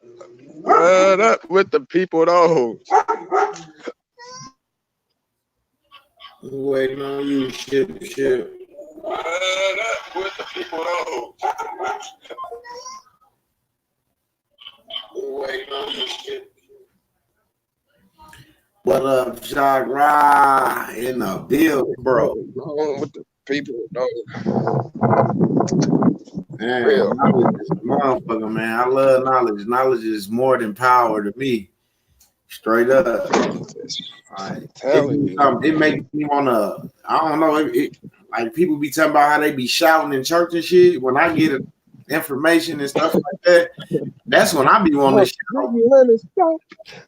What up with the people though? Waiting on you, ship. What up with the people though? Waiting on you, ship. What up, Shock Ra in the building, bro? With the people though. Man, Real. knowledge is a motherfucker, man. I love knowledge. Knowledge is more than power to me. Straight up. It makes me wanna. I don't know. Like people be talking about how they be shouting in church and shit. When I get information and stuff like that, that's when I be wanting to shout.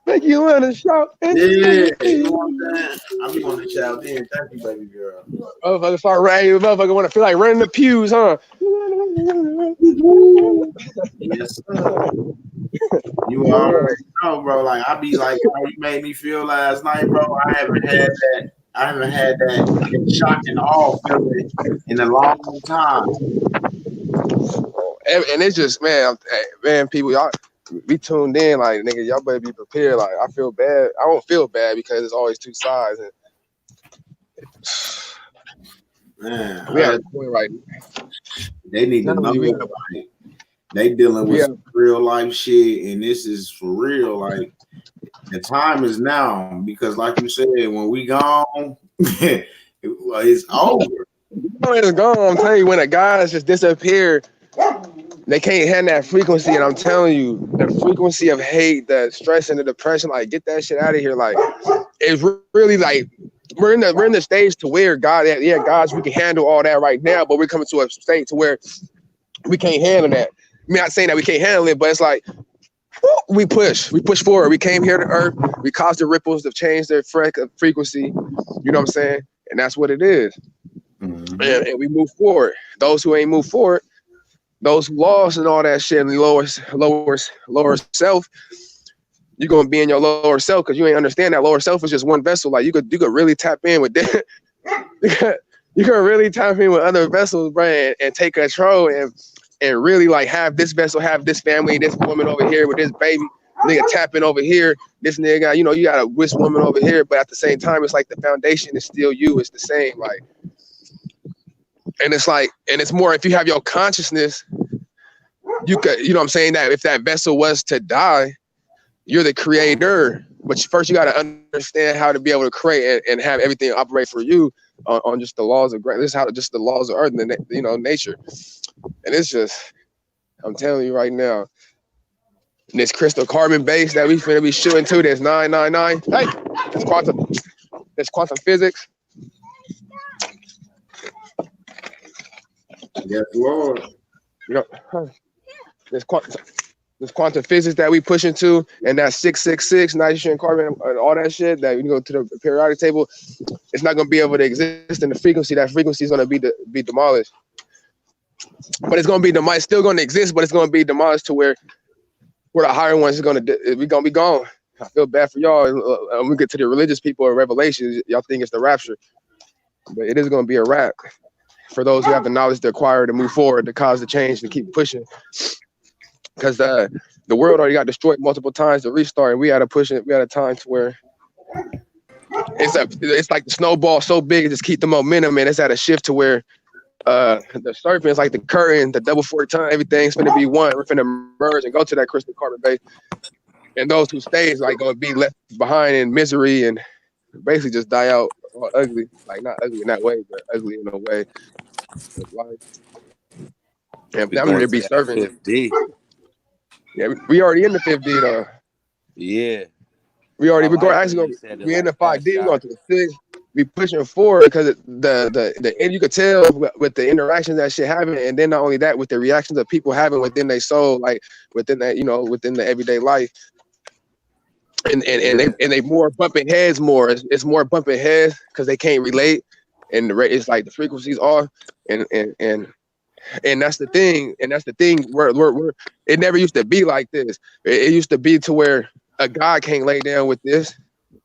Make you wanna shout. Yeah, you know what I'm saying? I be wanting to shout then. Thank you, baby girl. Motherfucker start riding. Motherfucker want to feel like running the pews, huh? Yes, sir. You already know, bro. Like I be like, how you made me feel last night, bro. I haven't had that shock and awe feeling in a long time. And it's just, man, people, y'all be tuned in, like, nigga, y'all better be prepared. Like, I feel bad. I don't feel bad because it's always two sides. And man, we have a point right now. They need to know. Like, they dealing with some real life shit, and this is for real. Like the time is now because, like you said, when we gone, it's over. It's gone. I'm telling you, when the guys just disappear, they can't handle that frequency. And I'm telling you, the frequency of hate, the stress, and the depression, like get that shit out of here. Like it's really like we're in the stage to where God, guys, we can handle all that right now, but we're coming to a state to where we can't handle that. I'm not saying that we can't handle it, but it's like we push forward. We came here to Earth. We caused the ripples to change their frequency. You know what I'm saying? And that's what it is. Mm-hmm. And we move forward. Those who ain't move forward, those who lost and all that shit, and the lower self, you're gonna be in your lower self because you ain't understand that lower self is just one vessel. Like you could really tap in with that. You can really tap in with other vessels, bro, and take control and really like have this vessel, have this family, this woman over here with this baby, nigga tapping over here, this nigga, you got a wish woman over here, but at the same time, it's like the foundation is still you. It's the same, like, and it's like, and it's more if you have your consciousness, you could, you know what I'm saying, that if that vessel was to die, you're the creator, but first you got to understand how to be able to create and have everything operate for you on just the laws of this is how just the laws of earth and nature. And it's just, I'm telling you right now, this crystal carbon base that we finna be shooting to, this 999. Hey, it's quantum physics. Yes, Lord. This quantum physics that we push into, and that 666 nitrogen, carbon, and all that shit that when you go to the periodic table, it's not gonna be able to exist in the frequency. That frequency is gonna be demolished. But it's gonna be demolished, still gonna exist, but it's gonna be demolished to where the higher ones is gonna be gone. I feel bad for y'all. When we get to the religious people or Revelations, y'all think it's the rapture, but it is gonna be a wrap for those who have the knowledge to acquire to move forward, to cause the change, to keep pushing. Because the world already got destroyed multiple times to restart, and we had to push it. We had a time to where it's like the snowball so big, it just keep the momentum, and it's at a shift to where the serpent is like the curtain, the double 4 ton, everything's gonna be one. We're gonna merge and go to that crystal carbon base, and those who stay is like gonna be left behind in misery and basically just die out all ugly, like not ugly in that way, but ugly in a way. Yeah, but I'm gonna be serving. Yeah, we already in the 5D though. Yeah. We in the 5D, we're going to the 6. We pushing forward because the and you could tell with the interactions that shit having, and then not only that, with the reactions that people having within their soul, like within that, within the everyday life. And they more bumping heads more. It's more bumping heads because they can't relate, and it's like the frequencies are, and that's the thing. And that's the thing where it never used to be like this. It used to be to where a guy can't lay down with this.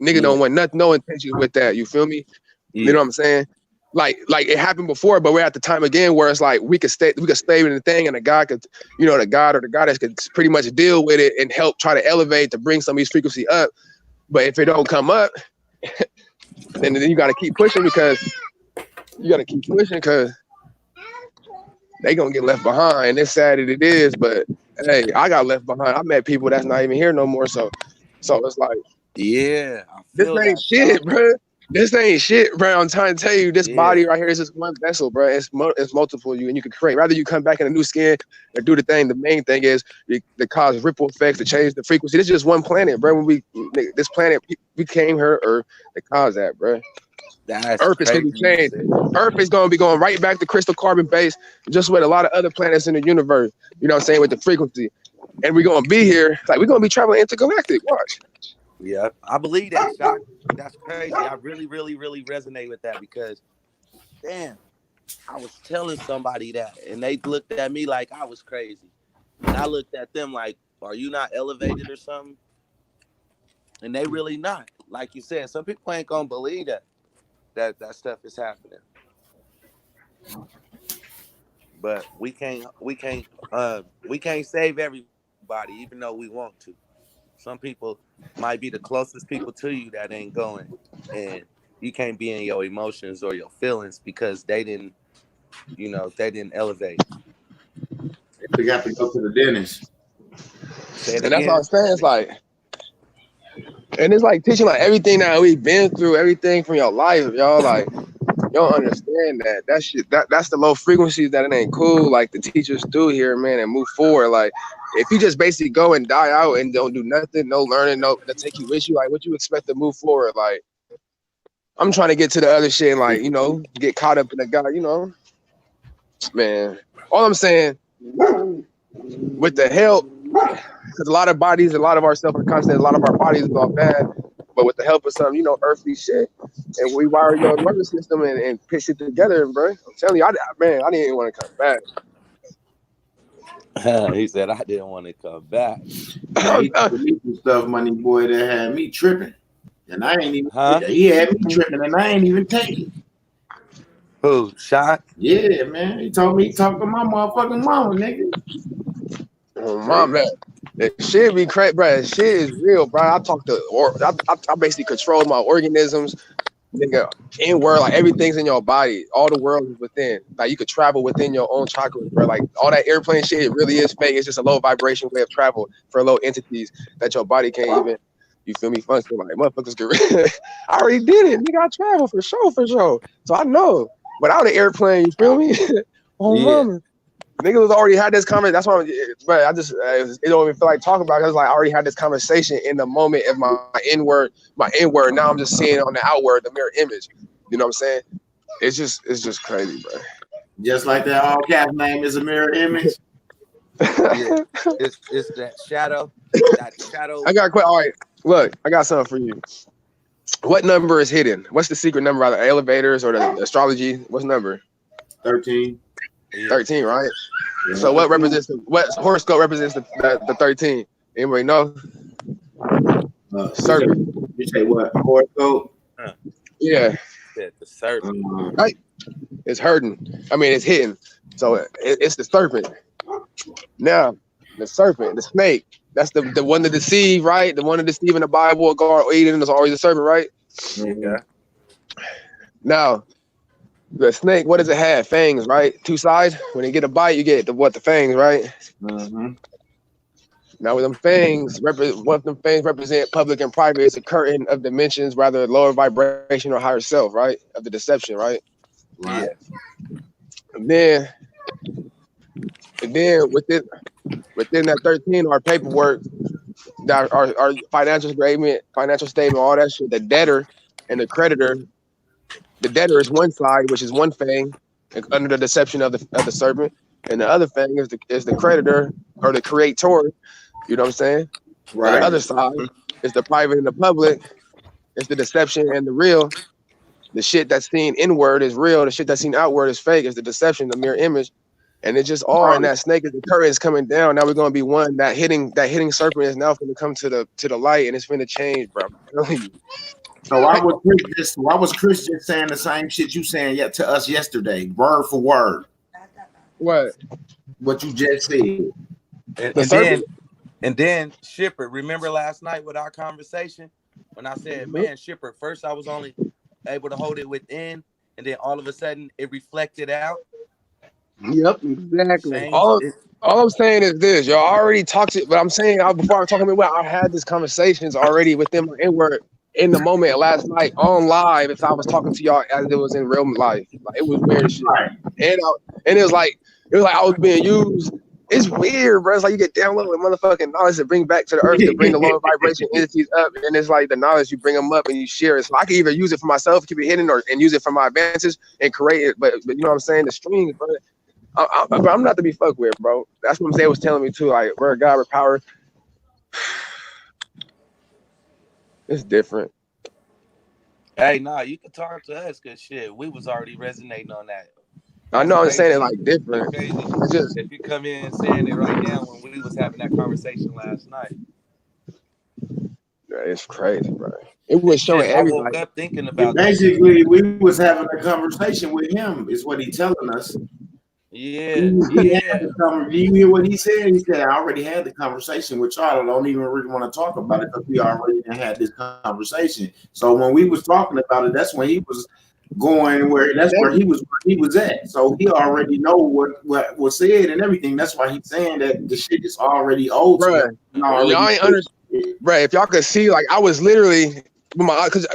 Nigga don't want nothing, no intention with that. You feel me? You know what I'm saying? like it happened before, but we're at the time again where it's like we could stay in the thing, and the God could, the God or the goddess could pretty much deal with it and help try to elevate to bring some of these frequency up. But if it don't come up, then you got to keep pushing because they gonna get left behind. It's sad that it is, but hey, I got left behind. I met people that's not even here no more. So it's like, yeah, I this feel ain't shit, bro. This ain't shit, bro. I'm trying to tell you, this body right here is just one vessel, bro. It's multiple of you, and you can create. Rather you come back in a new skin or do the thing. The main thing is to cause ripple effects, to change the frequency. This is just one planet, bro. When this planet, we came here Earth to cause that, bro. That's Earth is going to be changed. Earth is going to be going right back to crystal carbon base, just with a lot of other planets in the universe. You know what I'm saying, with the frequency, and we're going to be here. Like, we're going to be traveling intergalactic. Watch. Yeah, I believe that, Shock. That's crazy. I really, really, really resonate with that because, damn, I was telling somebody that, and they looked at me like I was crazy. And I looked at them like, are you not elevated or something? And they really not. Like you said, some people ain't going to believe that stuff is happening. But we can't save everybody, even though we want to. Some people might be the closest people to you that ain't going, and you can't be in your emotions or your feelings because they didn't elevate. They got to go to the dentist. And that's what I'm saying. It's like, and it's like teaching like everything that we've been through, everything from your life, y'all. Like, you don't understand that. That shit, that's the low frequencies that it ain't cool. Like the teachers do here, man, and move forward. Like, if you just basically go and die out and don't do nothing, no learning, no that take you with you, like what you expect to move forward? Like, I'm trying to get to the other shit and like, get caught up in the God, man. All I'm saying, with the help, because a lot of bodies, a lot of our self-conscious, a lot of our bodies is all bad. But with the help of some, earthly shit, and we wire your nervous system and piece it together, bro. I'm telling you, I didn't even want to come back. He said, I didn't want to come back. He stuff, money boy, that had me tripping. And I ain't even, he had me tripping, and I ain't even taking. Who, Shot? Yeah, man. He told me, talk to my motherfucking mama, nigga. Oh, mom, man. That shit be crazy, bro. Shit is real, bro. I basically control my organisms, nigga. Inward, like everything's in your body. All the world is within. Like you could travel within your own chakras, bro. Like all that airplane shit, it really is fake. It's just a low vibration way of travel for low entities that your body can't even. You feel me? Function like motherfuckers get. I already did it. Nigga, I travel for sure. So I know. Without an airplane, you feel me? Mama. Niggas already had this conversation. That's why, it don't even feel like talking about it because like I already had this conversation in the moment of my inward. Now I'm just seeing on the outward, the mirror image. You know what I'm saying? It's just crazy, bro. Just like that all cap name is a mirror image. Yeah, it's that shadow. I got all right. Look, I got something for you. What number is hidden? What's the secret number out of elevators or the astrology? What's number? 13. 13, right? Yeah. So what horoscope represents the 13? Anybody know? Serpent. You say what? Horoscope? Yeah. The serpent. Right. It's hurting. I mean, it's hidden. So it's the serpent. Now, the serpent, the snake. That's the one to deceive, right? The one to deceive in the Bible, God or Eden is always a serpent, right? Yeah. Now, the snake, what does it have? Fangs, right? Two sides. When you get a bite, you get the fangs, right? Mm-hmm. Now, with them fangs, what them fangs represent, public and private, is a curtain of dimensions, rather lower vibration or higher self, right? Of the deception, right? Right. And then within that 13, our paperwork, our financial statement, all that shit, the debtor and the creditor. The debtor is one side, which is one fang, under the deception of the serpent, and the other fang is the creditor or the creator. You know what I'm saying? Right. And the other side is the private and the public. It's the deception and the real. The shit that's seen inward is real. The shit that's seen outward is fake. It's the deception, the mirror image, and it's just all. And that snake is the current is coming down. Now we're gonna be one. That hitting serpent is now going to come to the light, and it's going to change, bro. I'm telling you. So why was Chris just saying the same shit you saying yet to us yesterday, word for word? What? What you just said. And then Shipper, remember last night with our conversation when I said, man, Shipper, first I was only able to hold it within, and then all of a sudden it reflected out. Yep, exactly. All I'm saying is this: y'all already talked it, but I'm saying before I was talking about, I had these conversations already within my inward in the moment last night on live. If I was talking to y'all as it was in real life, like it was weird shit, and it was like I was being used. It's weird, bro. It's like you get downloaded with motherfucking knowledge to bring back to the earth, to bring the lower vibration entities up, and it's like the knowledge you bring them up and you share it. So I can either use it for myself, keep it hidden, and use it for my advantage and create it. But you know what I'm saying? The streams, bro. I'm not to be fucked with, bro. That's what Zay was telling me too. Like, we're a God with power. It's different. Hey, nah, you can talk to us because shit, we was already resonating on that. I know I'm saying it like different. It's just if you come in saying it right now when we was having that conversation last night. Yeah, it's crazy, bro. It was showing everybody. I woke up thinking about basically we was having a conversation with him, is what he telling us. Yeah. Do you hear what he said? He said, I already had the conversation with y'all. I don't even really want to talk about it because we already had this conversation. So when we was talking about it, that's when he was going where he was at. So he already know what was said and everything. That's why he's saying that the shit is already old. Bro, y'all ain't understand. Bro, if y'all could see, like I was literally. Because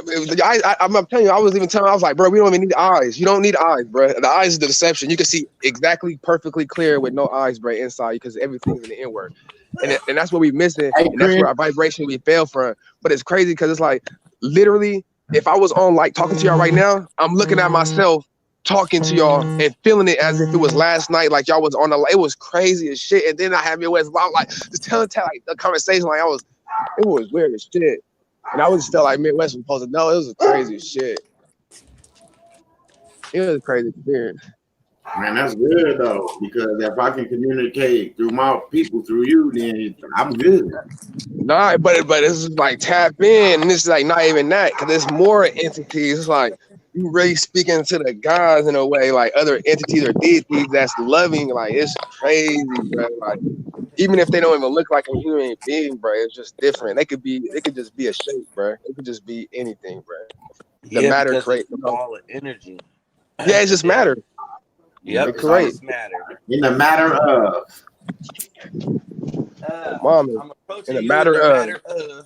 I'm telling you, I was like, bro, we don't even need eyes. You don't need eyes, bro. The eyes is the deception. You can see exactly, perfectly clear with no eyes, bro, inside because everything's in the inward, and that's what we missing, and that's where our vibration we fail from. But it's crazy because it's like literally, if I was on like talking to y'all right now, I'm looking at myself talking to y'all and feeling it as if it was last night, like y'all was on the. It was crazy as shit, and then I have MBTeammidwest, like just telling like the conversation, like it was weird as shit. And I just felt like Midwest was supposed to know. It was crazy shit. It was a crazy experience. Man, that's good though, because if I can communicate through my people through you, then I'm good. Nah, but it's like tap in, and it's like not even that, because there's more entities. It's like you really speaking to the gods in a way, like other entities or deities that's loving. Like it's crazy, bro. Like even if they don't even look like a human being, bro, it's just different. They could just be a shape, bro. It could just be anything, bro. The matter creates the ball of energy. Yeah, it's just matter. Yeah, it creates matter. In the matter of. In the matter of.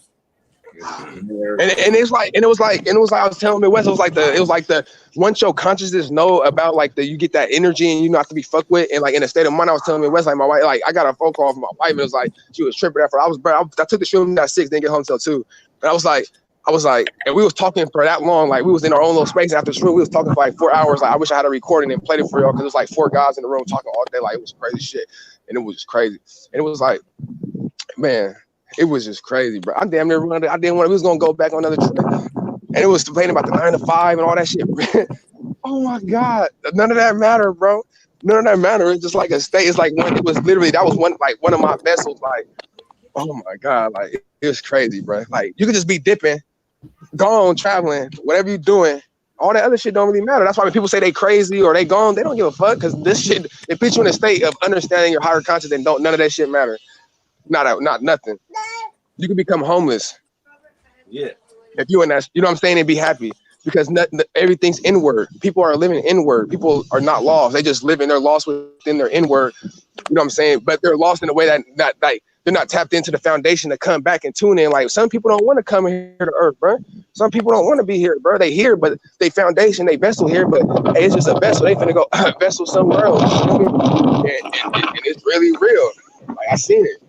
And it's like, and it was like I was telling Midwest, it was like the once your consciousness know about like you get that energy and you not to be fucked with, and like in a state of mind, I was telling Midwest, like my wife, like I got a phone call from my wife, and it was like she was tripping after I took the stream at 6, didn't get home till 2, and I was like, and we was talking for that long, like we was in our own little space after the stream, we was talking for like 4 hours, like I wish I had a recording and played it for y'all because it was like 4 guys in the room talking all day, like it was crazy shit, and it was just crazy, and it was like, man. It was just crazy, bro. I didn't want we was gonna go back on another trip. And it was complaining about the 9 to 5 and all that shit. Oh my God. None of that matter, bro. None of that matter. It's just like a state. It's like that was one of my vessels. Like, oh my God. Like it was crazy, bro. Like you could just be dipping, gone, traveling, whatever you're doing. All that other shit don't really matter. That's why when people say they crazy or they gone, they don't give a fuck because this shit, it puts you in a state of understanding your higher conscious and none of that shit matter. Not nothing. You can become homeless. Yeah. If you in that, you know what I'm saying, and be happy because everything's inward. People are living inward. People are not lost. They just live and they're lost within their inward. You know what I'm saying? But they're lost in a way that they're not tapped into the foundation to come back and tune in. Like some people don't want to come here to earth, bro. Some people don't want to be here, bro. They here, but they foundation, they vessel here, but hey, it's just a vessel. They finna go vessel somewhere else. And it's really real. Like I seen it.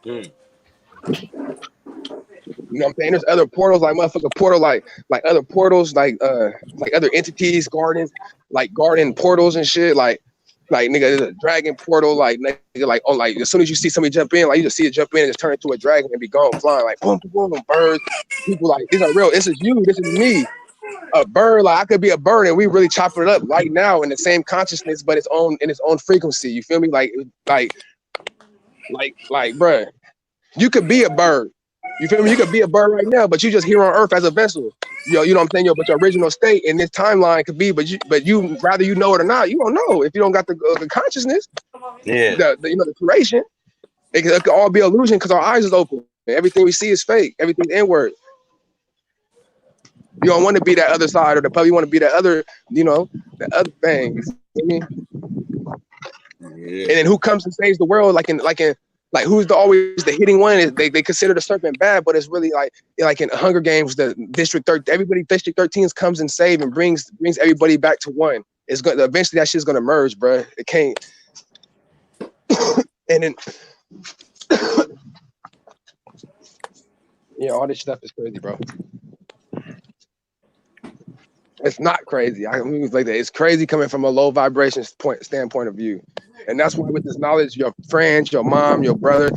You know what I'm saying? There's other portals, like motherfucking portal, like other portals, like other entities, gardens, like garden portals and shit. Like nigga, there's a dragon portal, like nigga, like oh, like as soon as you see somebody jump in, like you just see it jump in and just turn into a dragon and be gone flying, like boom, boom, boom, birds. People like these are real. This is you. This is me. A bird, like I could be a bird, and we really chopping it up right now in the same consciousness, but it's in its own frequency. You feel me? Like, bruh, you could be a bird. You feel me? You could be a bird right now, but you just here on Earth as a vessel. You know what I'm saying? But your original state in this timeline could be, but you rather you know it or not, you don't know if you don't got the consciousness, the creation. It could all be illusion because our eyes is open. Everything we see is fake. Everything's inward. You don't want to be that other side or the public. You want to be that other, the other thing. You feel me? Yeah. And then who comes and saves the world? Like who's always the hitting one? They consider the serpent bad, but it's really like in Hunger Games, the District 13 comes and save and brings everybody back to one. It's going eventually that shit's gonna merge, bro. It can't. And then all this stuff is crazy, bro. It's not crazy. I mean, like that. It's crazy coming from a low vibration standpoint of view. And that's why with this knowledge, your friends, your mom, your brother,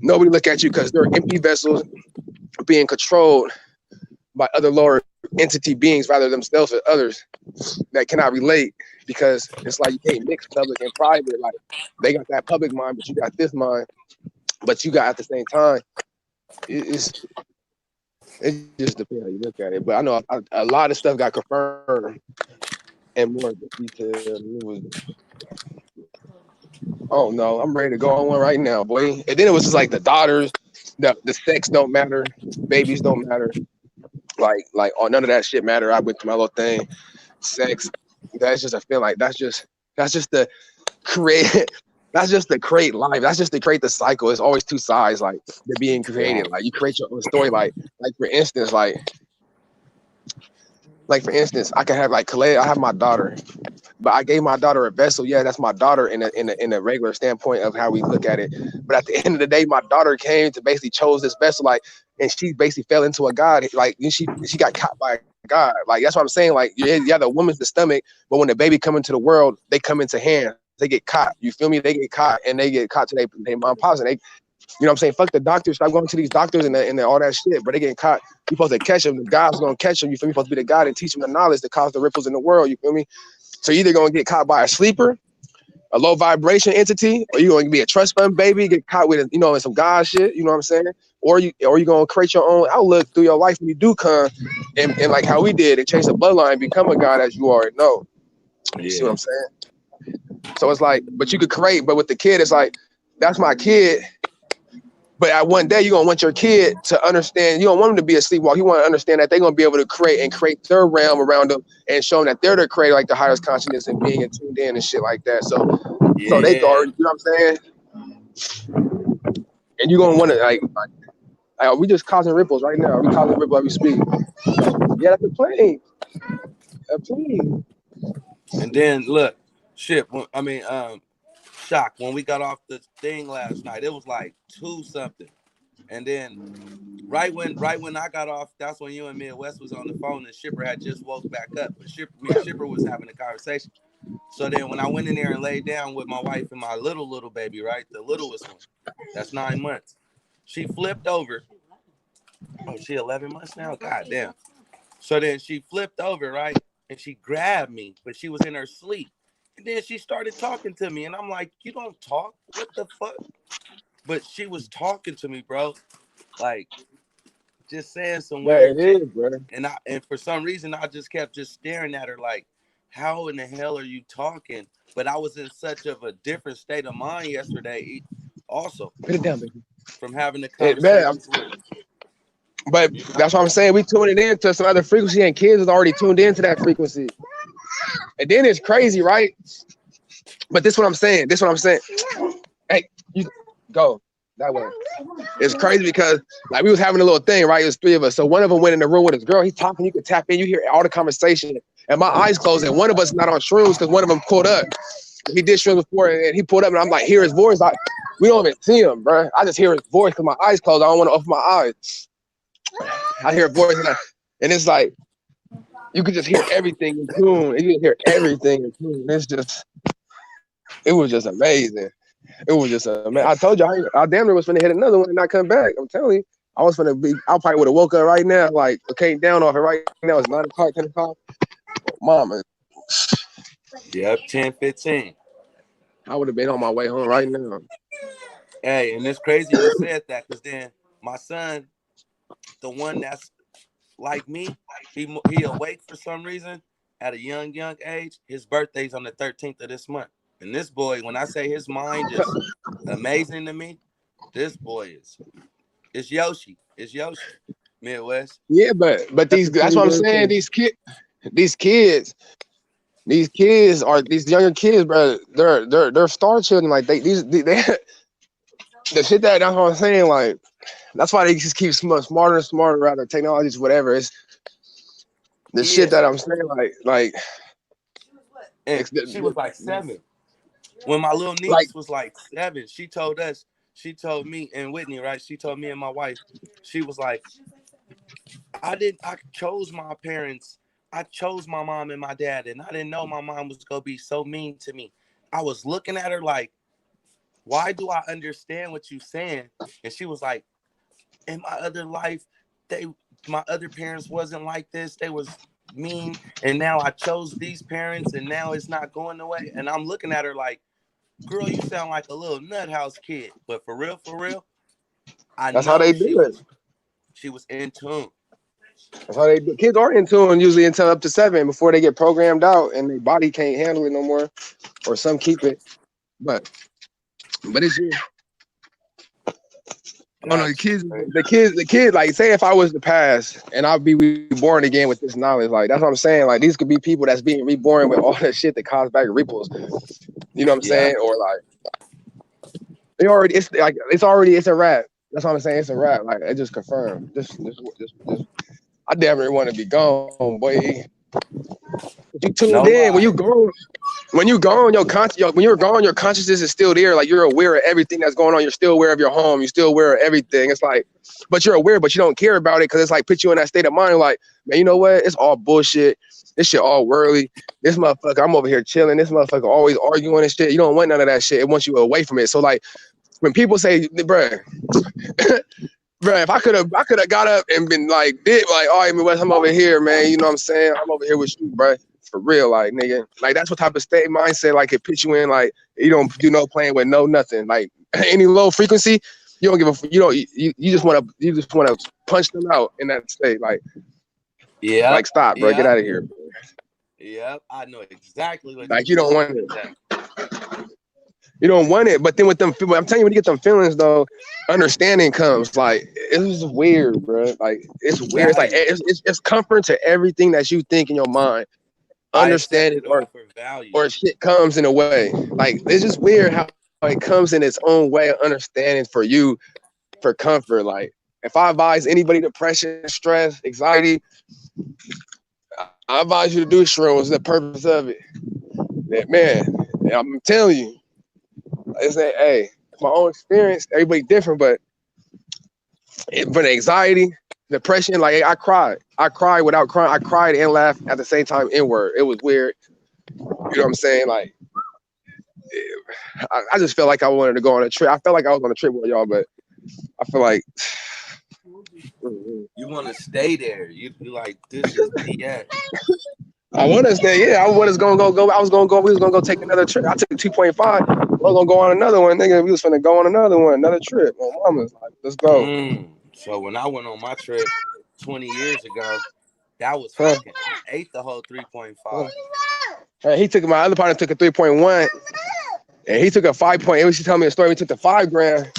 nobody look at you because they're empty vessels being controlled by other lower entity beings, rather themselves or others that cannot relate, because it's like you can't mix public and private. Like they got that public mind, but you got this mind, but you got at the same time. It just depends how you look at it. But I know a lot of stuff got confirmed and more detail. Oh no, I'm ready to go on one right now, boy. And then it was just like the daughters, the sex don't matter, babies don't matter. Like none of that shit matter. I went to my little thing. Sex, that's just a feeling. Like that's just the create. That's just to create life. That's just to create the cycle. It's always two sides, like they're being created. Like you create your own story. Like for instance, I can have like Khaled. I have my daughter, but I gave my daughter a vessel. Yeah, that's my daughter in a regular standpoint of how we look at it. But at the end of the day, my daughter came to basically chose this vessel, and she basically fell into a god. Like she got caught by a god. Like that's what I'm saying. Like yeah, the woman's the stomach, but when the baby come into the world, they come into hands. They get caught. You feel me? They get caught, and they get caught to their mom pops, and they, you know what I'm saying? Fuck the doctors. Stop going to these doctors and all that shit. But they getting caught. You supposed to catch them. The God's gonna catch them. You feel me? You supposed to be the God and teach them the knowledge that cause the ripples in the world. You feel me? So you're either gonna get caught by a sleeper, a low vibration entity, or you're gonna be a trust fund baby, get caught with in some God shit. You know what I'm saying? Or you gonna create your own outlook through your life when you do come, and like how we did, and change the bloodline, become a God as you already know. You see what I'm saying? So it's like, but you could create, but with the kid, it's like, that's my kid. But at one day, you're going to want your kid to understand. You don't want them to be a sleepwalk. You want to understand that they're going to be able to create their realm around them and show them that they're the creator, like the highest consciousness and being tuned in and shit like that. So they can already, you know what I'm saying? And you're going to want to, like, we just causing ripples right now. We causing ripples as we speak. Yeah, that's a plane. A plane. And then look. Shit, Shock, when we got off the thing last night, it was like 2-something. And then right when I got off, that's when you and Midwest was on the phone and Shipper had just woke back up. But Shipper was having a conversation. So then when I went in there and laid down with my wife and my little baby, right? The littlest one, that's 9 months. She flipped over. Oh, she 11 months now? God damn. So then she flipped over, right? And she grabbed me, but she was in her sleep. And then she started talking to me, and I'm like, you don't talk? What the fuck? But she was talking to me, bro. Like, just saying some weird shit. Bro. And for some reason, I just kept just staring at her like, how in the hell are you talking? But I was in such of a different state of mind yesterday also. Put it down, baby. From having the conversation. But that's what I'm saying. We tuning in to some other frequency, and kids is already tuned into that frequency. And then it's crazy, right? But this is what I'm saying. Hey, you go that way. It's crazy because like we was having a little thing, right? It was 3 of us. So one of them went in the room with his girl. He's talking. You can tap in. You hear all the conversation. And my eyes closed. And one of us not on shrooms because one of them pulled up. He did shrooms before, and he pulled up, and I'm like, hear his voice. We don't even see him, bro. I just hear his voice because my eyes closed. I don't want to open my eyes. I hear a voice, and it's like you could just hear everything in tune. You can hear everything in tune. It was just amazing. It was just amazing. I told you, I damn near was finna hit another one and not come back. I'm telling you, I probably would have woke up right now, like came down off it right now. It's 9 o'clock, 10 o'clock. Mama. Yep, 10:15. I would have been on my way home right now. Hey, and it's crazy you said that because then my son, the one that's like me, he awake for some reason at a young age. His birthday's on the 13th of this month. And this boy, when I say his mind is amazing to me, this boy it's Yoshi. It's Yoshi. Midwest. Yeah, but that's what I'm saying. These kids are these younger kids, bro. They're star children. Like they the shit that's what I'm saying. Like that's why they just keep smarter and smarter out of technologies, whatever. It's the shit that I'm saying. Like and she was like 7 when my little niece was like 7. She told me and Whitney, right? She told me and my wife. She was like, I chose my parents. I chose my mom and my dad, and I didn't know my mom was gonna be so mean to me. I was looking at her like, why do I understand what you're saying? And she was like, in my other life, my other parents wasn't like this. They was mean, and now I chose these parents, and now it's not going away. And I'm looking at her like, girl, you sound like a little nut house kid. But for real, that's how they do it. She was in tune. That's how they do. Kids are in tune usually until up to 7 before they get programmed out and their body can't handle it no more, or some keep it. But it's I don't know, the kids, like, say if I was to pass and I'll be reborn again with this knowledge, like that's what I'm saying. Like these could be people that's being reborn with all that shit that cosmic ripples. You know what I'm saying? Or like it's a wrap. That's what I'm saying. It's a wrap. Like it just confirmed. Just I damn near want to be gone, boy. But you tuned in when you gone. When you gone, when you're gone, your consciousness is still there. Like you're aware of everything that's going on. You're still aware of your home. You're still aware of everything. It's like, but you're aware, but you don't care about it because it's like put you in that state of mind. Like, man, you know what? It's all bullshit. This shit all whirly. This motherfucker, I'm over here chilling. This motherfucker always arguing and shit. You don't want none of that shit. It wants you away from it. So like, when people say, bruh, if I could have got up and been like, all right, Midwest, I'm over here, man. You know what I'm saying? I'm over here with you, bruh. For real, like nigga, like that's what type of state mindset like it puts you in. Like you don't do no playing with no nothing. Like any low frequency, you don't give a you just want to punch them out in that state. Like like stop, bro, get out of here. Yep, I know exactly what. Like you don't want it. You don't want it, but then with them, I'm telling you, when you get them feelings though, understanding comes. Like it's weird, bro. Like it's weird. It's like it's comfort to everything that you think in your mind. Understanding or shit comes in a way. Like it's just weird how it comes in its own way of understanding for you for comfort. Like if I advise anybody depression, stress, anxiety, I advise you to do shrooms. The purpose of it. Man, I'm telling you, it's that hey, my own experience, everybody different, but for the anxiety, depression, like I cried without crying. I cried and laughed at the same time inward. It was weird. You know what I'm saying? Like I just felt like I wanted to go on a trip. I felt like I was on a trip with y'all, but I feel like you want to stay there. You like this is the end. I want to stay. Yeah, I was gonna go. I was gonna go. We was gonna go take another trip. I took 2.5. I was gonna go on another one. Nigga, we was finna go on another trip. My mama's like, let's go. So when I went on my trip 20 years ago, that was fucking. I ate the whole 3.5. He took my other partner took a 3.1, and he took a 5. He was telling me a story. We took the 5 grand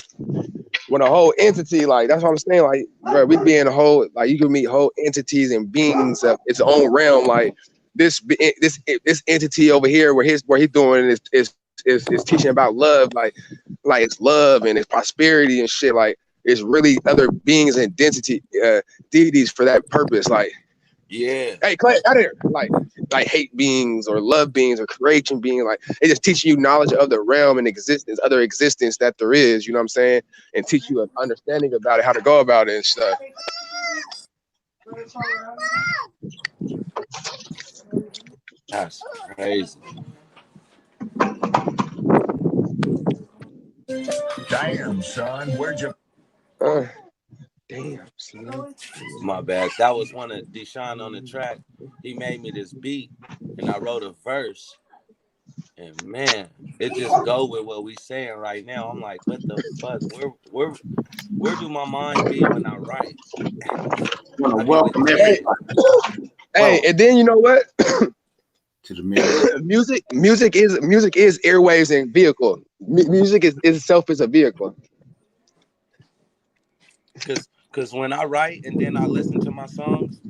with a whole entity. Like that's what I'm saying. Like, bro, we be in a whole like you can meet whole entities and beings of its own realm. Like this entity over here, where he's doing is teaching about love. Like it's love and it's prosperity and shit. Like it's really other beings and deities for that purpose. Like. Yeah. Hey, Clay, out of here. Like hate beings or love beings or creation beings. Like it just teaching you knowledge of the realm and existence, other existence that there is. You know what I'm saying? And teach you an understanding about it, how to go about it and stuff. That's crazy. Damn, son, where'd you? Damn, son. My bad. That was one of Deshaun on the track. He made me this beat, and I wrote a verse. And man, it just go with what we saying right now. I'm like, what the fuck? Where do my mind be when I write? I want to I be with welcome Hey, everybody. hey, and then you know what? To the Midwest. music is airwaves and vehicle. Music is itself is a vehicle. Cause when I write and then I listen to my songs,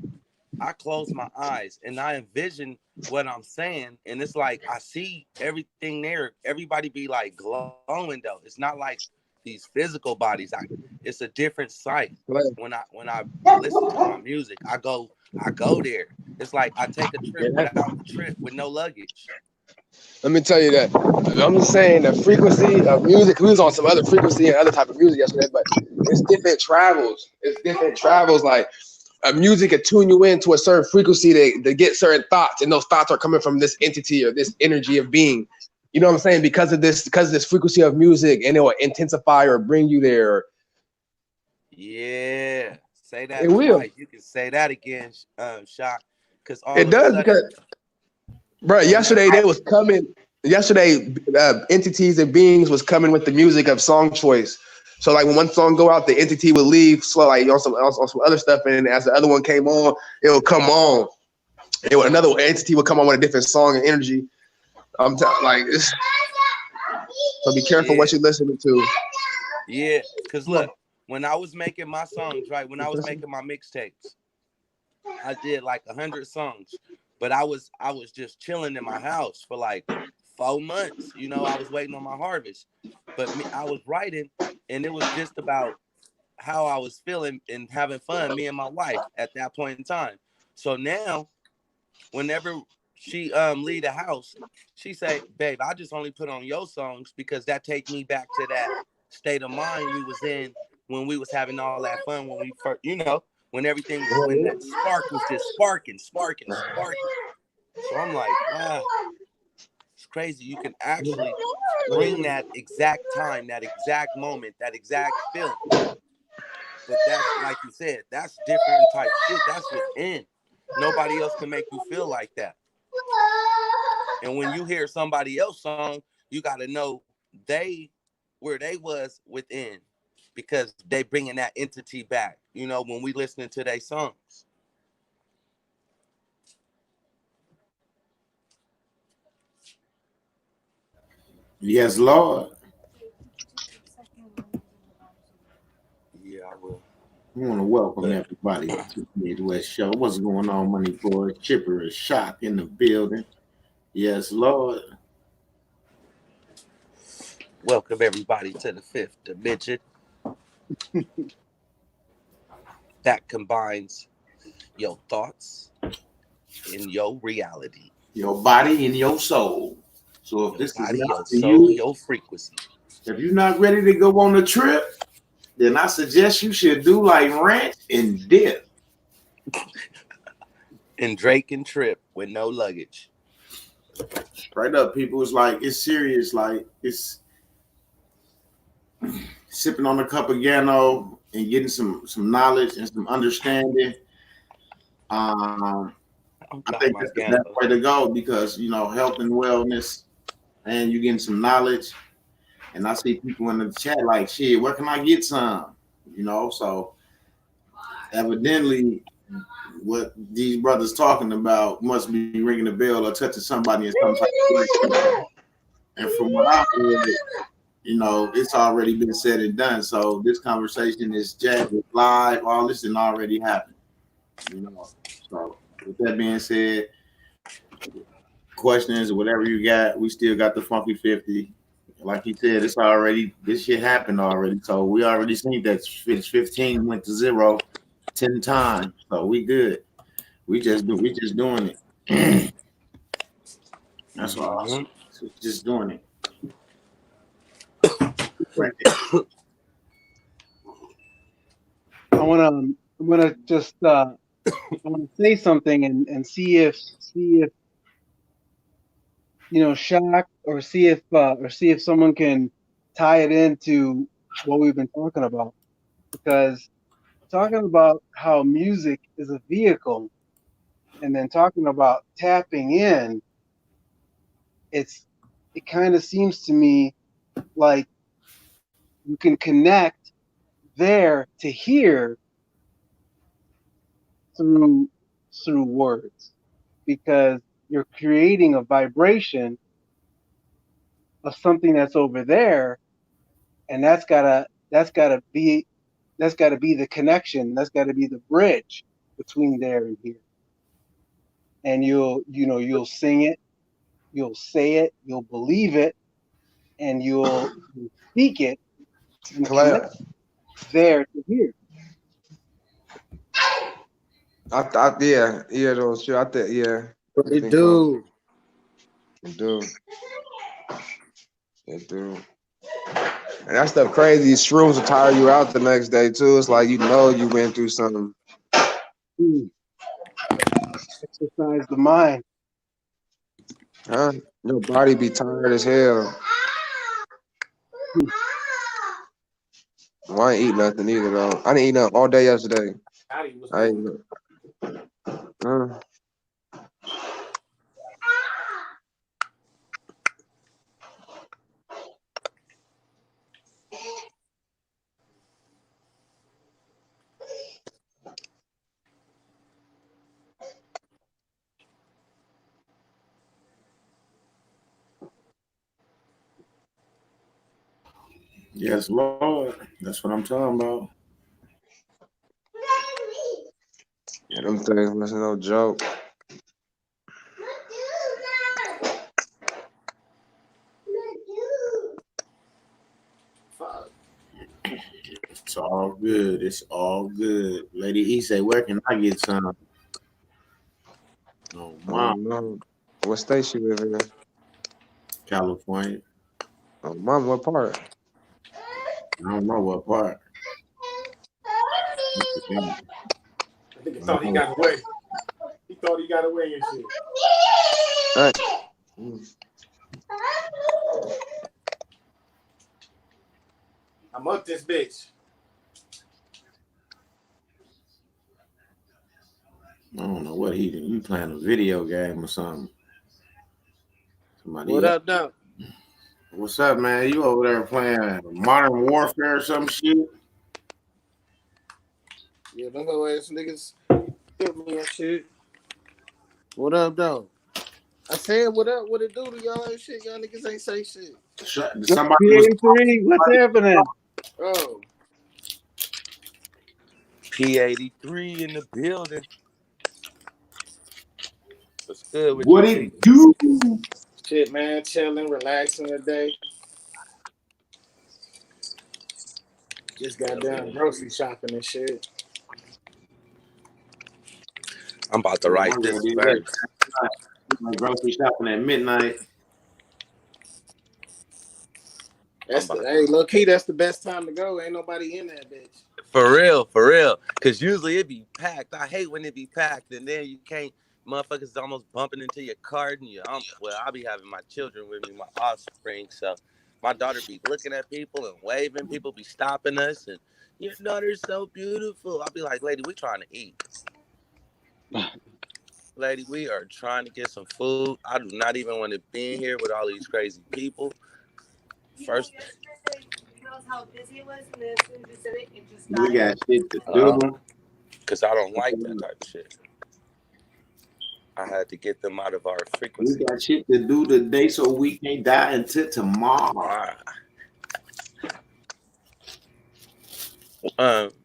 I close my eyes and I envision what I'm saying, and it's like I see everything there. Everybody be like glowing though. It's not like these physical bodies. It's a different sight. Like, When I listen to my music, I go there. It's like I take a trip without the trip with no luggage. let me tell you that. I'm just saying the frequency of music. We was on some other frequency and other type of music yesterday, but it's different travels. It's different travels. Like music can tune you into a certain frequency to get certain thoughts, and those thoughts are coming from this entity or this energy of being. You know what I'm saying? Because of this frequency of music, and it will intensify or bring you there. Yeah, say that It will. twice. You can say that again, Shock. Because all It of a does sudden, because, bro. Yesterday they was coming. Yesterday, entities and beings was coming with the music of song choice. So like when one song go out, the entity would leave slow, like on some other stuff, and as the other one came on, it would come on. Another entity would come on with a different song and energy. Like this. So be careful what you're listening to. Yeah, because look, when I was making my songs, right, when I was making my mixtapes, I did like 100 songs, but I was just chilling in my house for like 4 months. You know, I was waiting on my harvest, but I was writing, and it was just about how I was feeling and having fun, me and my wife at that point in time. So now, whenever she leave the house, she say, "Babe, I just only put on your songs because that take me back to that state of mind we was in when we was having all that fun when we first, when everything, when that spark was just sparking. So I'm like, wow, it's crazy. You can actually bring that exact time, that exact moment, that exact feeling. But that's, like you said, that's different type shit. That's within. Nobody else can make you feel like that. And when you hear somebody else's song, you got to know where they was within, because they bringing that entity back, when we listening to their songs. Yes, Lord. Yeah, I will. I want to welcome everybody to the Midwest Show. What's going on, Money Boy? Chipper is Shock in the building. Yes, Lord. Welcome everybody to the fifth dimension that combines your thoughts in your reality, Your body and your soul. So if your this is body, not your for soul, you, your frequency. if you're not ready to go on a trip, then I suggest you should do like Ranch and dip. And Drake and Trip with no luggage. Straight up, people. It's like, it's serious. Like, it's sipping on a cup of Gano and getting some knowledge and some understanding. I think that's the best way to go because, health and wellness, and you getting some knowledge. And I see people in the chat like, shit, where can I get some? So evidently what these brothers talking about must be ringing a bell or touching somebody in some type of way. And from what I heard, it's already been said and done. So this conversation is jacked live. All this didn't already happen. So with that being said, questions or whatever you got, we still got the Funky 50. Like he said, this shit happened already. So we already seen that 15 went to 0 10 times. So we good. We just doing it. That's all. So just doing it. I'm gonna just I want to say something and see if Shock, or see if someone can tie it into what we've been talking about, because talking about how music is a vehicle and then talking about tapping in, it's it kind of seems to me like you can connect there to here through words, because you're creating a vibration of something that's over there, and that's gotta be the connection. That's gotta be the bridge between there and here. And you'll sing it, you'll say it, you'll believe it, and you'll speak it and connect Clap. there to here. Yeah, those shit. I think, yeah. It do. It do. It do. And that stuff crazy. These shrooms will tire you out the next day too. It's like you went through something. Exercise the mind. Huh? Your body be tired as hell. Well, I ain't eat nothing either though. I didn't eat nothing all day yesterday. I ate Yes, Lord. That's what I'm talking about. Yeah, them things wasn't no joke. It's all good. It's all good. Lady E say, where can I get some? Oh, mom. No. What state she live in? California. Oh, mom, what part? I don't know what part. I think he thought he got away. He thought he got away and shit. Hey. I'm up this bitch. I don't know what he did. You playing a video game or something. Somebody What up, though? What's up, man? You over there playing Modern Warfare or some shit? Yeah, them go ass niggas hit me and shit. What up, though? I said what up, what it do to y'all and shit. Y'all niggas ain't say shit. Somebody P83, what's happening? Oh. P83 in the building. What's good with what you? it do? Shit, man. Chilling, relaxing today. Just got done grocery shopping and shit. I'm about to write this verse. Grocery shopping at midnight. Hey, low key, that's the best time to go. Ain't nobody in that bitch. For real. Cause usually it be packed. I hate when it be packed and then you can't. Motherfuckers is almost bumping into your cart and I'll be having my children with me, my offspring. So my daughter be looking at people and waving. People be stopping us and your daughter's so beautiful. I'll be like, lady, we trying to eat. Lady, we are trying to get some food. I do not even want to be in here with all these crazy people. First, how busy it was, and then as soon as you said it, it just we got shit to do. Because I don't like that type of shit. I had to get them out of our frequency. We got shit to do today so we can't die until tomorrow.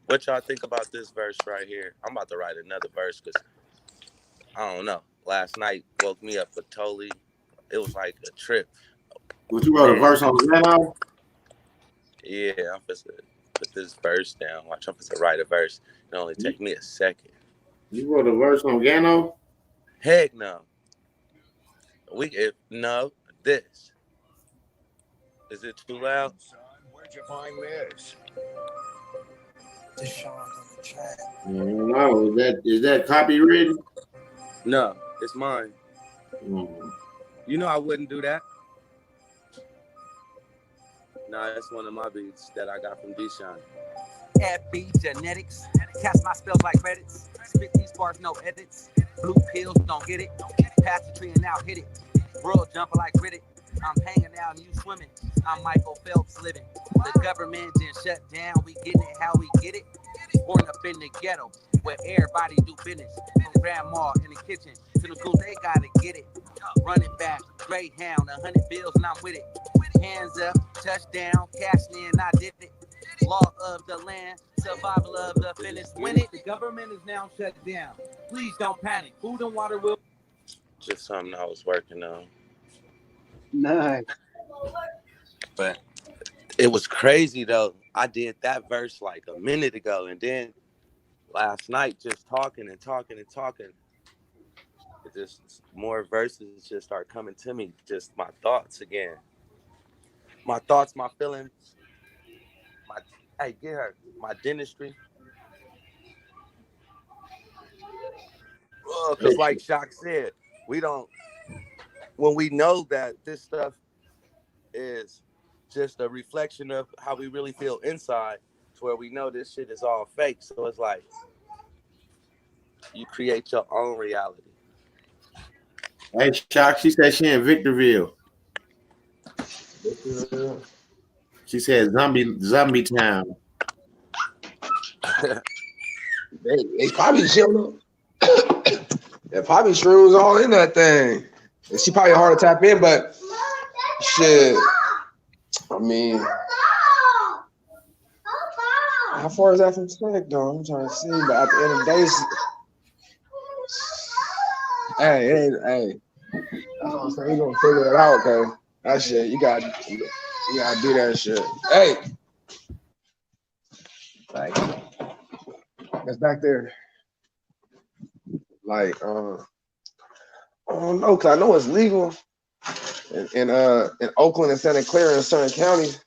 What y'all think about this verse right here? I'm about to write another verse because I don't know. Last night woke me up totally. It was like a trip. What you wrote a verse on Zeno? Yeah, I'm supposed to put this verse down. Watch, I'm supposed to write a verse. It'll only take me a second. You wrote a verse on Gano? Heck no. This. Is it too loud? Where'd you find this? No, is that copywritten? No, it's mine. Mm. You know I wouldn't do that. Nah, that's one of my beats that I got from Deshaun. FB genetics, cast my spells like credits. Spit these bars, no edits. Blue pills, don't get it. Pass the tree and now hit it. World jumper like Riddick. I'm hanging out and you swimming. I'm Michael Phelps living. The government didn't shut down. We getting it how we get it. Born up in the ghetto where everybody do business. From grandma in the kitchen to the schools, they gotta get it. Running back, Greyhound, 100 bills and I'm with it. Hands up, touchdown, cashing in, I did it. Law of the land, survival of the fittest. Win it. The government is now shut down. Please don't panic. Food and water will. Just something I was working on. Nice. But it was crazy though. I did that verse like a minute ago, and then last night just talking, it just more verses just start coming to me. Just my thoughts again. My thoughts, my feelings, my dentistry. Because like Shock said, when we know that this stuff is just a reflection of how we really feel inside, to where we know this shit is all fake. So it's like you create your own reality. Hey, Shock, she said she in Victorville. She said zombie town. They probably chilling. Yeah, probably shrooms all in that thing. And she probably hard to tap in, but shit. I mean, how far is that from Stack, though? I'm trying to see, but at the end of the day, hey. That's what I'm saying. We're gonna figure it out, okay? That shit, you gotta do that shit. Hey, like that's back there. Like, I don't know, cause I know it's legal in Oakland and Santa Clara and certain counties.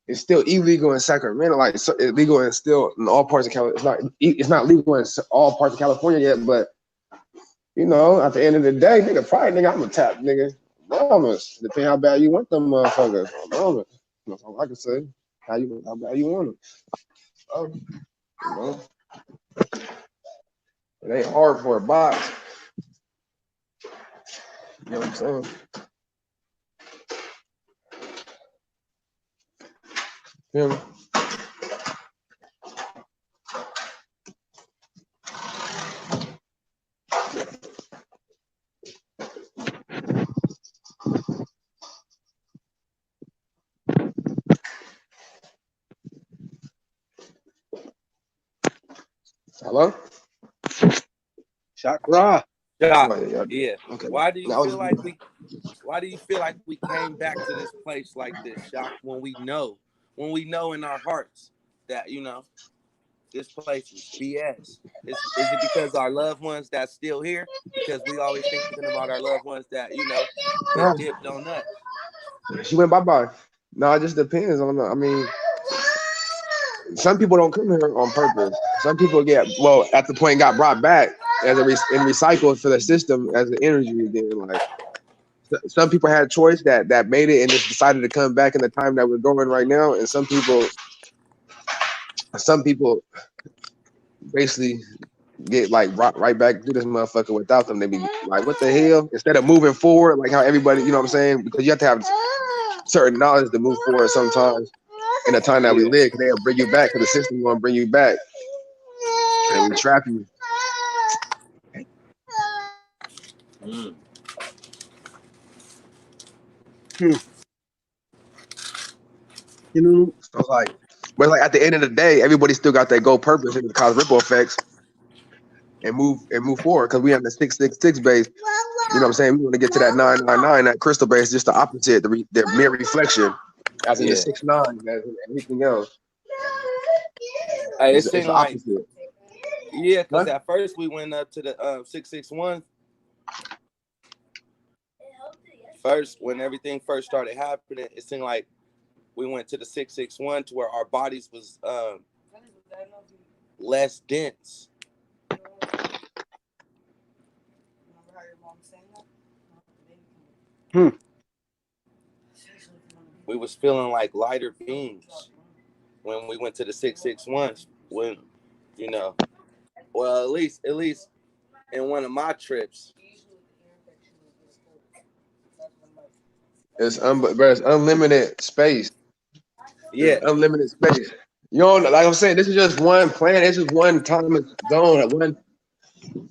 It's still illegal in Sacramento. Like, it's illegal and still in all parts of California. It's not legal in all parts of California yet, but you know, at the end of the day, nigga, I'm a tap, nigga. Promise. Depending how bad you want them motherfuckers. Promise. That's all I can say. How bad you want them. So, you know, it ain't hard for a box. You know what I'm saying? Feel me? Hello? Shot raw. Yeah. Okay. Why do you feel like we came back to this place like this, Shock, when we know in our hearts that, you know, this place is BS? Is it because our loved ones that's still here? Because we always thinking about our loved ones that, you know, they dipped on us. She went bye-bye. No, it just depends on I mean, some people don't come here on purpose. Some people at the point got brought back as and recycled for the system as an energy. Then, like, some people had a choice that made it and just decided to come back in the time that we're going right now. And some people basically get like right back to this motherfucker without them. They be like, what the hell? Instead of moving forward, like how everybody, you know what I'm saying? Because you have to have certain knowledge to move forward sometimes in the time that we live, because they'll bring you back, because the system gonna bring you back and we trap you. You know, So it's like, but like at the end of the day, everybody still got that goal purpose and cause ripple effects and move forward, because we have the 666 base. You know what I'm saying? We want to get to that 999, that crystal base, just the opposite, the mere reflection, as in the 69, as in everything else. Hey, It's the like, opposite. Yeah, because at first we went up to the 661. First, when everything first started happening, it seemed like we went to the 661 to where our bodies was less dense. We was feeling like lighter beings when we went to the 661. When, you know, well, at least in one of my trips. Bro, it's unlimited space. Yeah. Unlimited space. You know, like I'm saying, this is just one planet. It's just one time zone.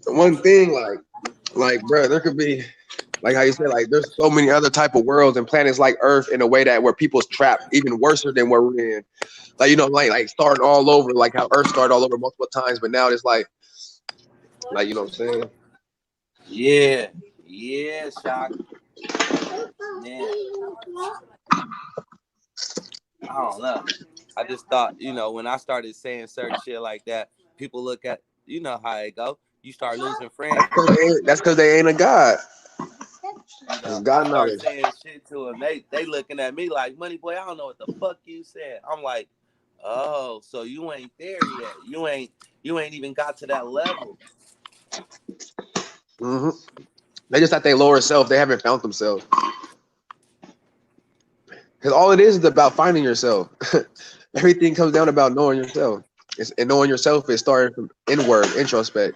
One thing. Bro, there could be, like how you said, like there's so many other type of worlds and planets like Earth in a way that where people's trapped even worse than where we're in. Like like starting all over, like how Earth started all over multiple times, but now it's like you know what I'm saying? Yeah. Yeah, Shock. Man. I don't know. I just thought, when I started saying certain shit like that, people look at, how it go. You start losing friends. That's because they ain't a god. It's I God start knowledge. saying shit to them. They looking at me like, Money Boy, I don't know what the fuck you said. I'm like, oh, so you ain't there yet. You ain't even got to that level. Mm-hmm. They just at their lower self. They haven't found themselves. Because all it is about finding yourself. Everything comes down about knowing yourself. And knowing yourself is starting from inward, introspect.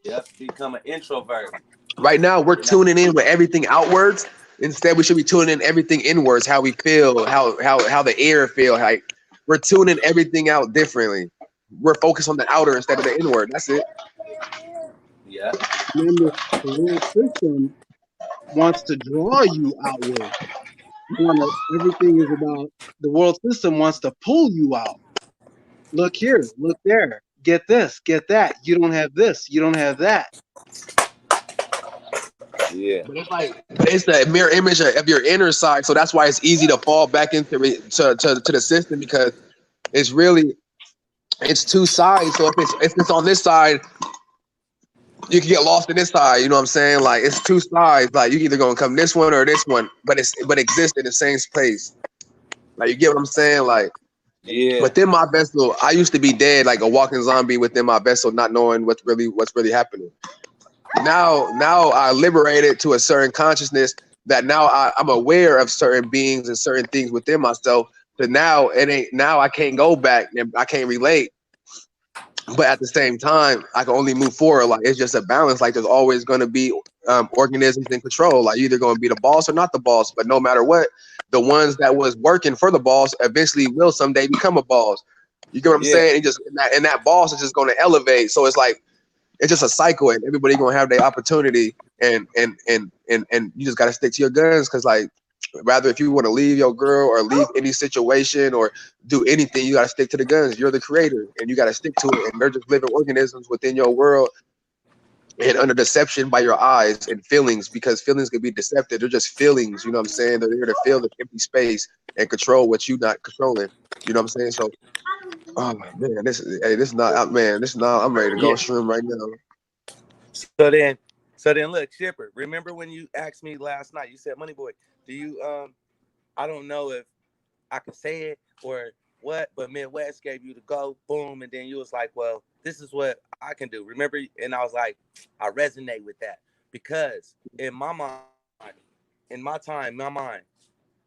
Yep, become an introvert. Right now, we're tuning in with everything outwards. Instead, we should be tuning in everything inwards. How we feel, how the air feel. Like we're tuning everything out differently. We're focused on the outer instead of the inward. That's it. Yeah. Remember, the world system wants to draw you outward. Everything is about the world system wants to pull you out. Look here, look there. Get this, get that. You don't have this, you don't have that. Yeah. But it's the mirror image of your inner side. So that's why it's easy to fall back into to the system because it's two sides. So if it's on this side, you can get lost in this side. You know what I'm saying? Like it's two sides. Like you either gonna come this one or this one, but exist in the same place. Like you get what I'm saying? Like Yeah. within my vessel, I used to be dead, like a walking zombie within my vessel, not knowing what's really happening. Now I liberated to a certain consciousness that now I'm aware of certain beings and certain things within myself. But now I can't go back and I can't relate. But at the same time, I can only move forward. Like it's just a balance. Like there's always going to be organisms in control. Like you're either going to be the boss or not the boss. But no matter what, the ones that was working for the boss eventually will someday become a boss. You get what I'm saying? And that boss is just going to elevate. So it's like it's just a cycle, and everybody gonna have their opportunity, and you just gotta stick to your guns, because like rather if you want to leave your girl or leave any situation or do anything, you gotta stick to the guns. You're the creator, and you gotta stick to it. And they're just living organisms within your world and under deception by your eyes and feelings, because feelings can be deceptive. They're just feelings. You know what I'm saying? They're here to fill the empty space and control what you're not controlling. You know what I'm saying? So, oh man, this is not, man. This is not. I'm ready to go shroom right now. So then, look, Shipper. Remember when you asked me last night? You said, "Money Boy, do you I don't know if I can say it or what, but Midwest gave you the go, boom, and then you was like, well, this is what I can do." Remember? And I was like, I resonate with that because in my mind, my mind,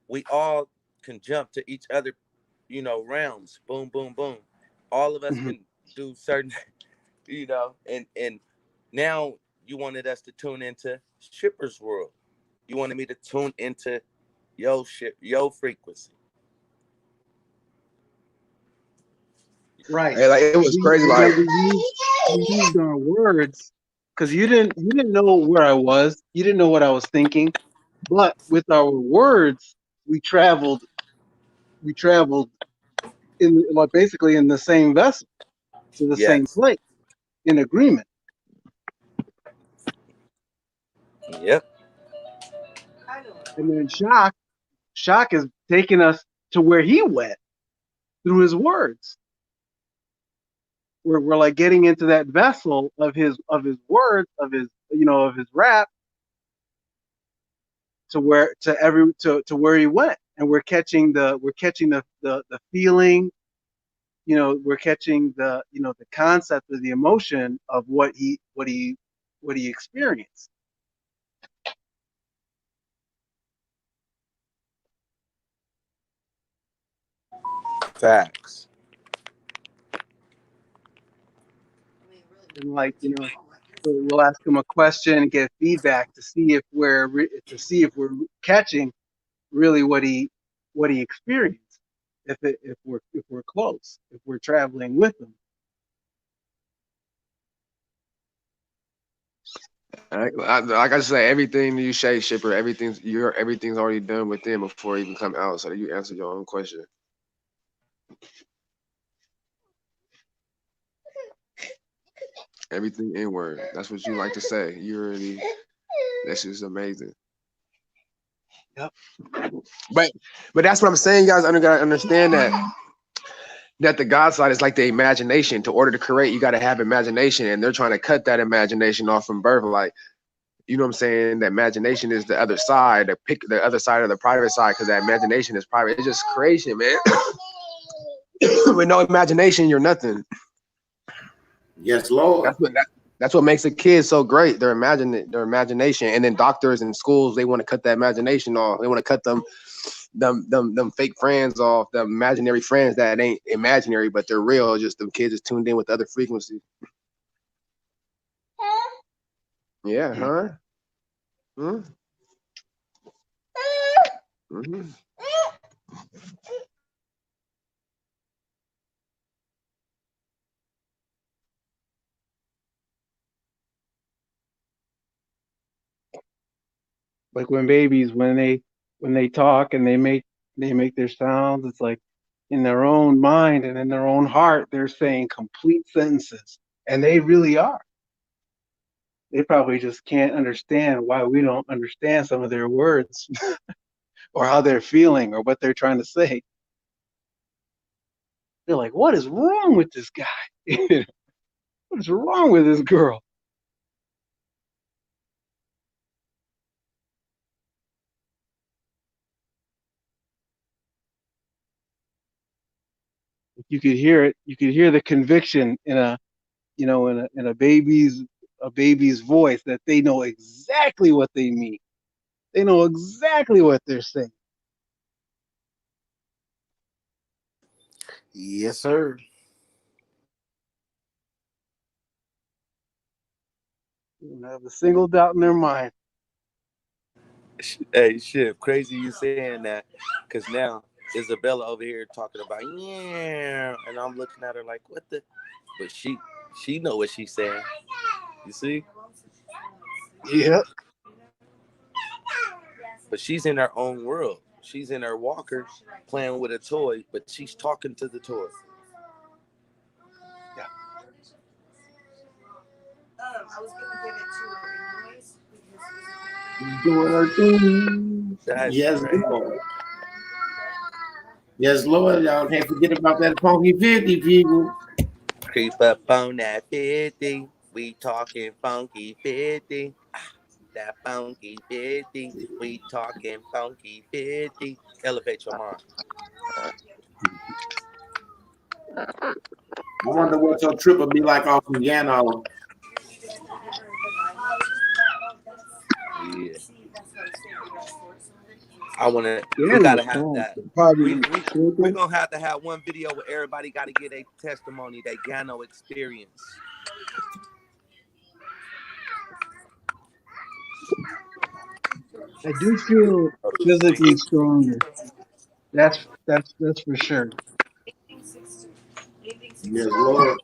we all can jump to each other, realms. Boom, boom, boom. All of us can do certain, and now you wanted us to tune into Shipper's world. You wanted me to tune into your frequency. Right. Hey, like it was crazy. Like We used our words because you didn't know where I was. You didn't know what I was thinking. But with our words, we traveled in like basically in the same vessel to the same Yes. place in agreement. Yep. And then shock is taking us to where he went through his words. We're like getting into that vessel of his words, of his of his rap, to where he went, and we're catching the feeling, we're catching the concept of the emotion of what he experienced. Facts. And like we'll ask them a question and get feedback to see if we're catching really what he experienced. If we're close, if we're traveling with him. Like I say, everything you say, Shipper, everything's already done with them before it even come out. So you answer your own question. Everything inward. That's what you like to say. You already. That's just amazing. Yep. But that's what I'm saying. You guys gotta understand that the God side is like the imagination. To order to create, you got to have imagination, and they're trying to cut that imagination off from birth. Like, you know what I'm saying? The imagination is the other side. Pick the other side of the private side, because that imagination is private. It's just creation, man. With no imagination, you're nothing. Yes, Lord. That's what makes a kid so great. Their imagination. And then doctors and schools, they want to cut that imagination off. They want to cut them fake friends off, the imaginary friends that ain't imaginary, but they're real. Just them kids is tuned in with other frequencies. Yeah, huh? Hmm? Mm-hmm. Like when babies, when they talk and they make their sounds, it's like in their own mind and in their own heart, they're saying complete sentences, and they really are. They probably just can't understand why we don't understand some of their words or how they're feeling or what they're trying to say. They're like, what is wrong with this guy? What is wrong with this girl? You could hear it. You could hear the conviction in a baby's voice, that they know exactly what they mean. They know exactly what they're saying. Yes, sir. They don't have a single doubt in their mind. Hey, shit, crazy you saying that, because now Isabella over here talking about yeah, and I'm looking at her like, what the? But she know what she's saying. You see? Yeah. But she's in her own world. She's in her walker playing with a toy, but she's talking to the toy. Yeah. I was gonna give it to her anyways. Doing her thing. That's Yes, crazy. Lord. Yes, Lord. Y'all can't forget about that funky 50, people. Creep up on that 50. We talking funky 50. That funky 50. We talking funky 50. Elevate your mind. I wonder what your trip will be like off from Gano. Yeah. We Yeah, gotta no, have fun. that. Probably We're gonna have to have one video where everybody gotta get a testimony, that Gano experience. I do feel physically stronger. That's for sure. Yes, Lord.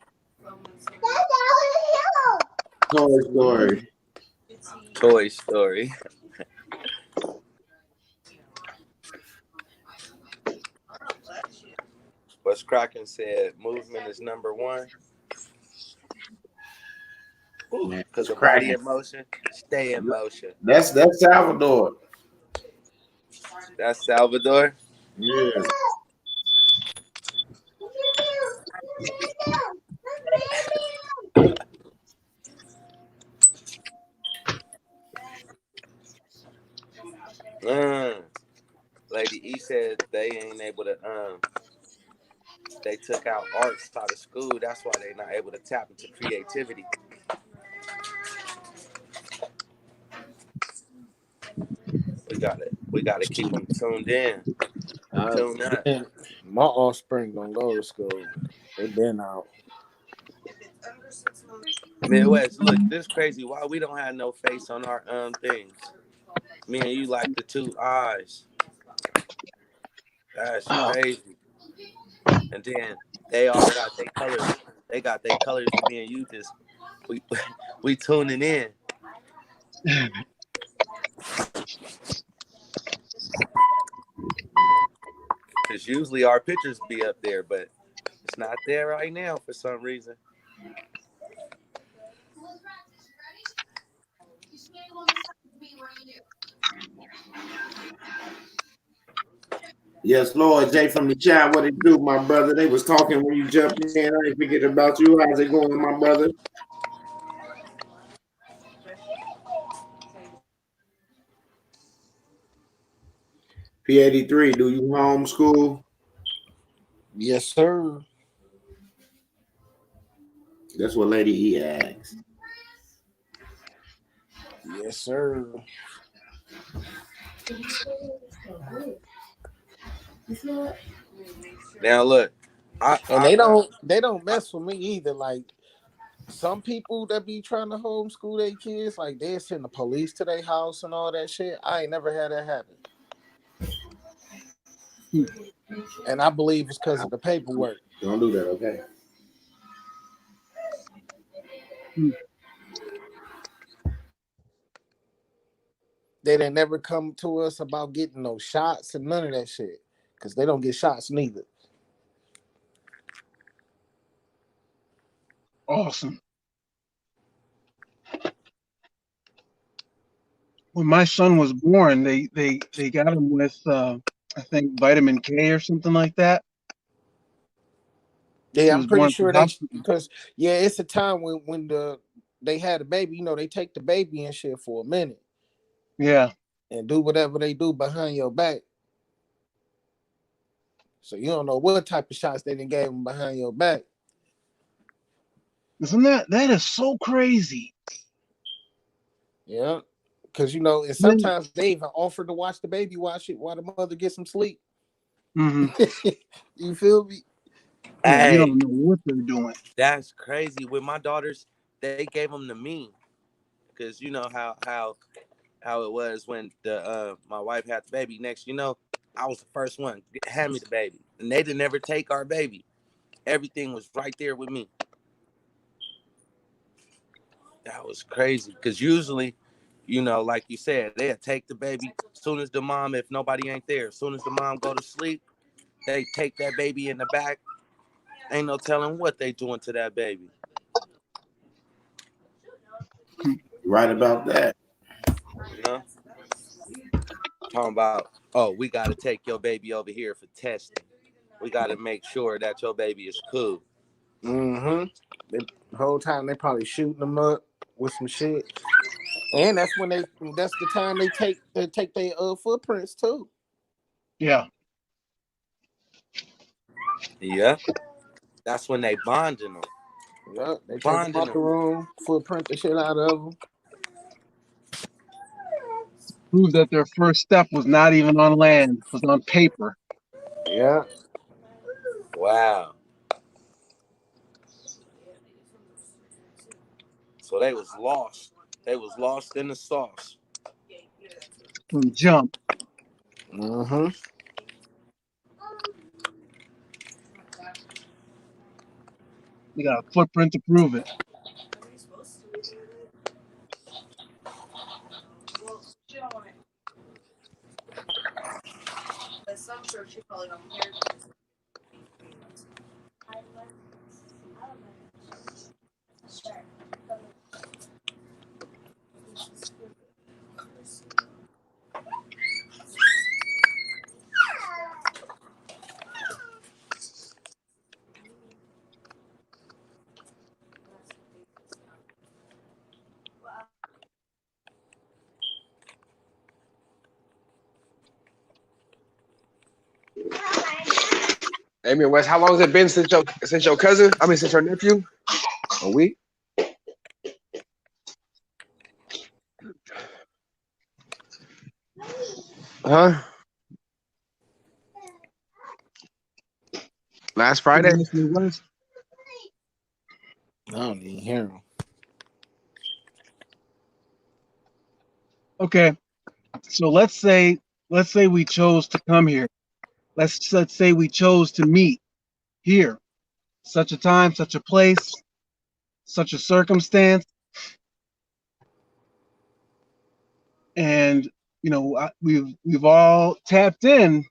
Toy Story. Toy Story. What's Kraken said, movement is number one. Because the body in motion, stay in motion. That's Salvador. That's Salvador. Yeah. Lady E said they ain't able to they took out arts out of school. That's why they're not able to tap into creativity. We gotta keep them tuned in. Tuned up. My offspring don't go to school. They been out. Midwest, look, this crazy. Why we don't have no face on our things? Me and you like the two eyes. That's crazy. And then they all got their colors. They got their colors, and me and you just we we tuning in. Cause usually our pictures be up there, but it's not there right now for some reason. Yes, Lord. Jay from the chat, what it do, my brother? They was talking when you jumped in. I ain't forget about you. How's it going, my brother? P83, do you homeschool? Yes, sir. That's what Lady E asked. Yes, sir. Now look, And they don't mess with me either. Like some people that be trying to homeschool their kids, like they send the police to their house and all that shit. I ain't never had that happen. And I believe it's because of the paperwork. Don't do that, okay? They didn't never come to us about getting no shots and none of that shit. Because they don't get shots neither. Awesome. When my son was born, they got him with I think vitamin K or something like that. Yeah, I'm pretty sure because it's a time when they had a baby, they take the baby and shit for a minute. Yeah. And do whatever they do behind your back. So you don't know what type of shots they done gave them behind your back. Isn't that is so crazy? Yeah. Because and sometimes they even offer to watch the baby watch it while the mother gets some sleep. Mm-hmm. You feel me? Yeah, you don't know what they're doing. That's crazy. With my daughters, they gave them to me. Because you know how it was when my wife had the baby. Next, I was the first one. Hand me the baby. And they didn't ever take our baby. Everything was right there with me. That was crazy. Because usually, like you said, they'll take the baby as soon as the mom, if nobody ain't there, as soon as the mom go to sleep, they take that baby in the back. Ain't no telling what they doing to that baby. Right about that. Talking about, we got to take your baby over here for testing. We got to make sure that your baby is cool. Mm-hmm. The whole time they probably shooting them up with some shit. And that's the time they take their footprints too. Yeah. Yeah. That's when they bonding them. Yeah, they take them out the room, footprint the shit out of them. Prove that their first step was not even on land, was on paper. Yeah. Wow. So they was lost. They was lost in the sauce. From jump. Mm-hmm. They got a footprint to prove it. Some church you probably don't care. Hey, West, how long has it been since your cousin? I mean, since your nephew? A week? Huh? Last Friday? West. I don't even hear him. Okay, so let's say we chose to come here. Let's say we chose to meet here, such a time, such a place, such a circumstance, and we've all tapped in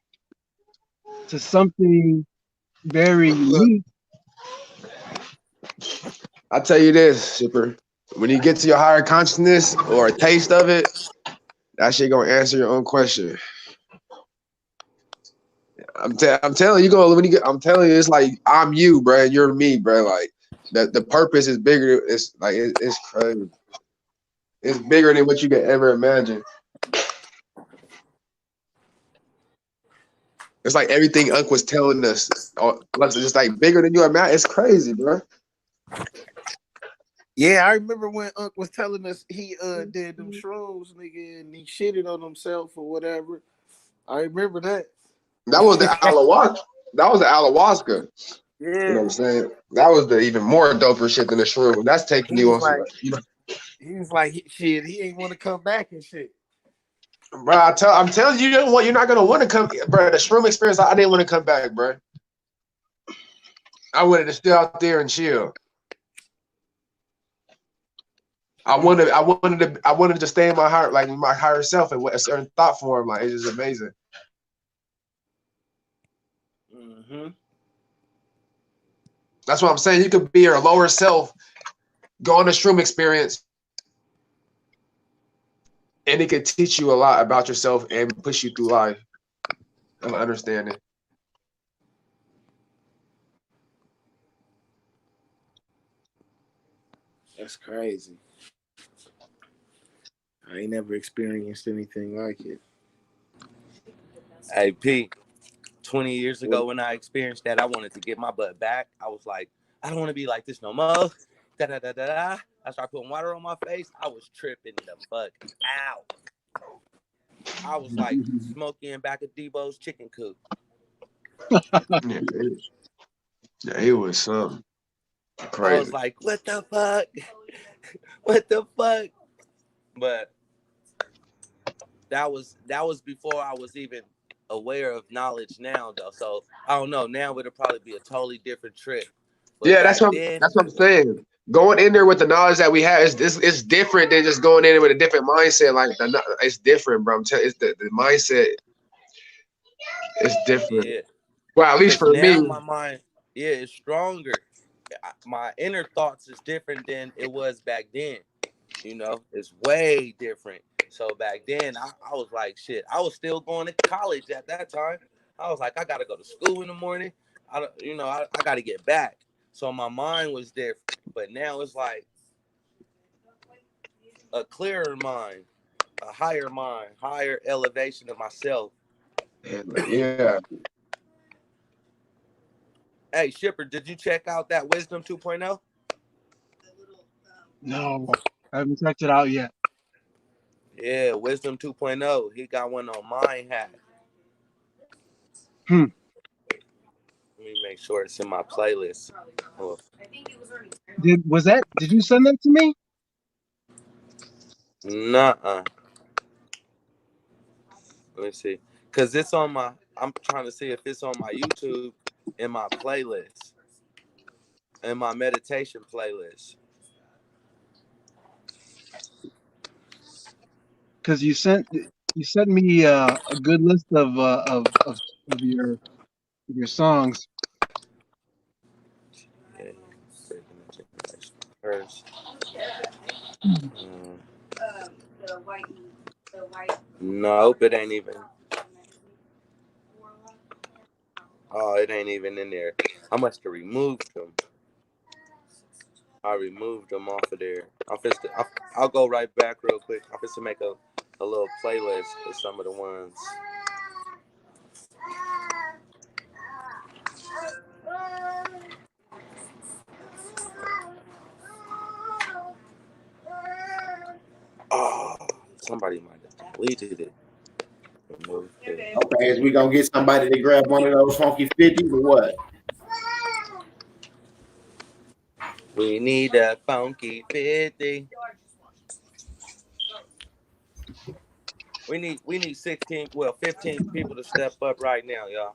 to something very Look, unique. I tell you this, Shipper. When you get to your higher consciousness or a taste of it, that shit gonna answer your own question. I'm telling you, I'm telling you, it's like I'm you, bro, and you're me, bro. Like the purpose is bigger. It's like it's crazy. It's bigger than what you could ever imagine. It's like everything Unc was telling us. It's just like bigger than you imagine. It's crazy, bro. Yeah, I remember when Unc was telling us he did them shrooms, nigga, and he shitted on himself or whatever. I remember that. That was the ayahuasca. That was the ayahuasca. You know what Yeah. I'm saying? That was the even more doper shit than the shroom. That's taking He you was on some, like, shit, he ain't want to come back and shit. bro. I'm telling you, you're not gonna want to come, bro. The shroom experience, I didn't want to come back, bro. I wanted to stay out there and chill. I wanted to stay in my heart, like my higher self, and a certain thought form. Like it's just amazing. Mm-hmm. That's what I'm saying. You could be your lower self, go on a shroom experience, and it could teach you a lot about yourself and push you through life and understanding. That's crazy. I ain't never experienced anything like it. Hey, P, 20 years ago when I experienced that, I wanted to get my butt back. I was like, I don't want to be like this no more. Da da da da da. I started putting water on my face. I was tripping the fuck out. I was like smoking back at Debo's chicken coop. Yeah, it was something I was crazy. like, what the fuck? What the fuck? But that was before I was even aware of knowledge now though. So I don't know. Now it'll probably be a totally different trip. But Yeah, back then, that's what I'm saying. Going in there with the knowledge that we have is different than just going in with a different mindset. Like it's different, bro. I'm telling you, it's the mindset is different. yeah. Well, at least Because for me. now my mind, yeah, is stronger. My inner thoughts is different than it was back then. You know, it's way different. So back then, I was like, shit. I was still going to college at that time. I was like, I gotta go to school in the morning. I gotta get back. So my mind was different. But now it's like a clearer mind, a higher mind, higher elevation of myself. Yeah. Hey, Shipper, did you check out that Wisdom 2.0? No, I haven't checked it out yet. Yeah, Wisdom 2.0. He got one on Mind Hack. Hmm. Let me make sure it's in my playlist. Oh. Did you send that to me? Nuh-uh. Let me see. Because it's on I'm trying to see if it's on my YouTube in my playlist. In my meditation playlist. Because you sent me a good list of your songs. Yeah. First. Nope, it ain't even. Oh, it ain't even in there. I must have removed them. I removed them off of there. I'll go right back real quick. I'm just to make a little playlist for some of the ones. Oh, somebody might have deleted it. Okay, is we gonna get somebody to grab one of those funky 50s or what? We need a funky 50. We need 16, 15 people to step up right now, y'all.